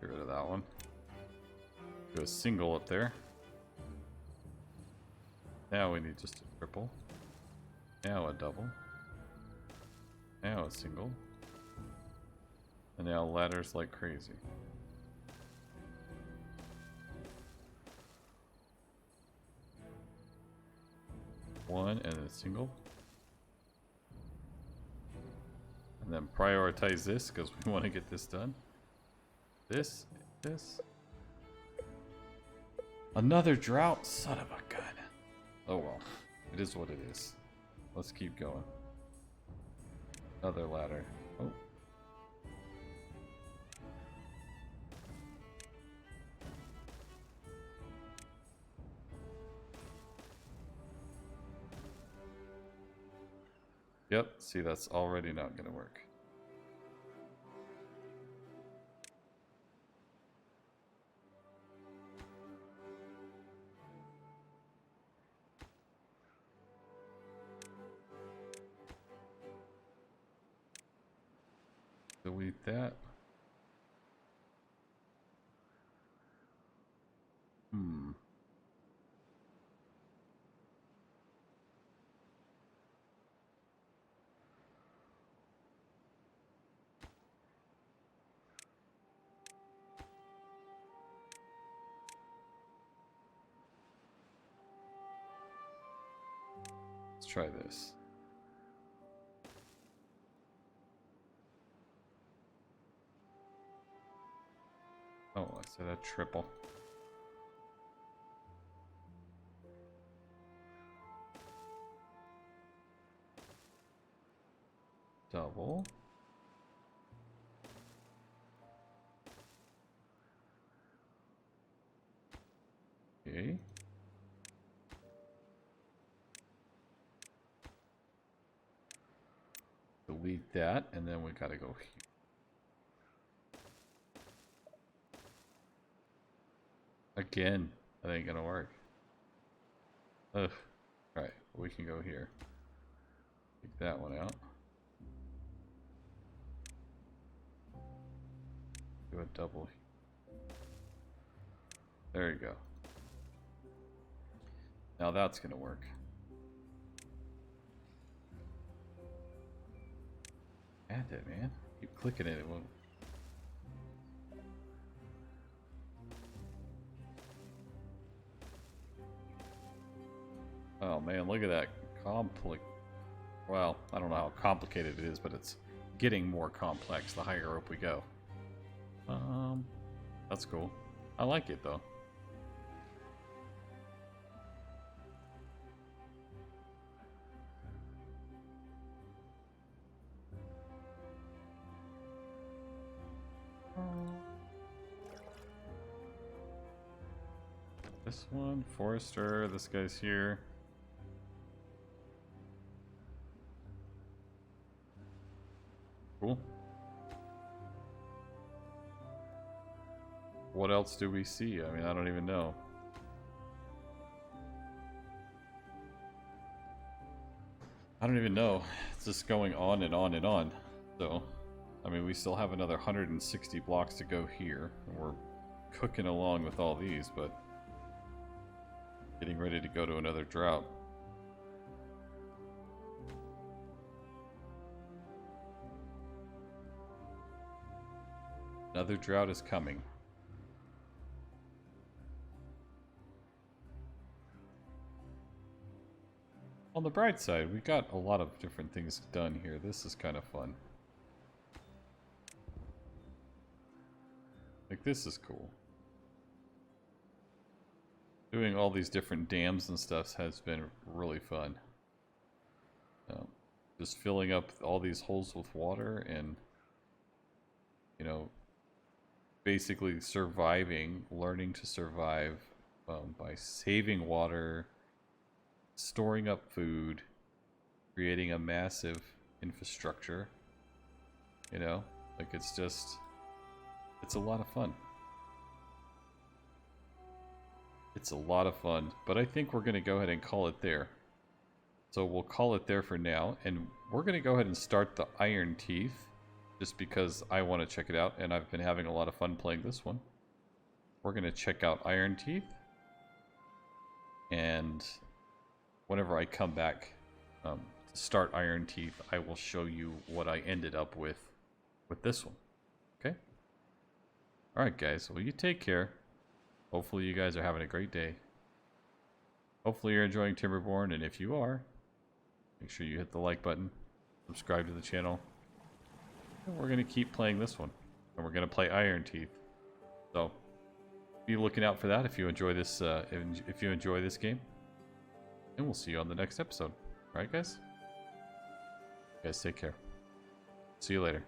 Get rid of that one. Do a single up there. Now we need just a triple. Now a double. Now a single. And now ladders like crazy. One and a single. And then prioritize this because we want to get this done. This. Another drought, son of a gun. Oh well, it is what it is. Let's keep going. Another ladder. Oh. Yep, see, that's already not going to work. Delete that. Let's try this. Oh, I said a triple. Double. Okay. Delete that, and then we gotta go here. Again, that ain't gonna work. Ugh. Alright, we can go here. Take that one out. Do a double. There you go. Now that's gonna work. Add it, man. Keep clicking it, it won't. Oh man, look at that well, I don't know how complicated it is, but it's getting more complex the higher up we go. That's cool. I like it though. This one, Forester, this guy's here. Cool. What else do we see? I mean, I don't even know. I don't even know. It's just going on and on and on. So, I mean, we still have another 160 blocks to go here. And we're cooking along with all these, but getting ready to go to another drought. Another drought is coming. On the bright side, we got a lot of different things done here. This is kind of fun. Like, this is cool. Doing all these different dams and stuff has been really fun. Just filling up all these holes with water and, you know, basically surviving, learning to survive by saving water, storing up food, creating a massive infrastructure. You know, like it's a lot of fun. It's a lot of fun, but I think we're going to go ahead and call it there. So we'll call it there for now, and we're going to go ahead and start the Iron Teeth, just because I want to check it out, and I've been having a lot of fun playing this one. We're going to check out Iron Teeth, and whenever I come back to start Iron Teeth, I will show you what I ended up with this one. Okay? Alright guys, well you take care. Hopefully you guys are having a great day. Hopefully you're enjoying Timberborn, and if you are, make sure you hit the like button, subscribe to the channel, and we're going to keep playing this one. And we're going to play Iron Teeth. So, be looking out for that if you enjoy this game. And we'll see you on the next episode. Alright guys? You guys take care. See you later.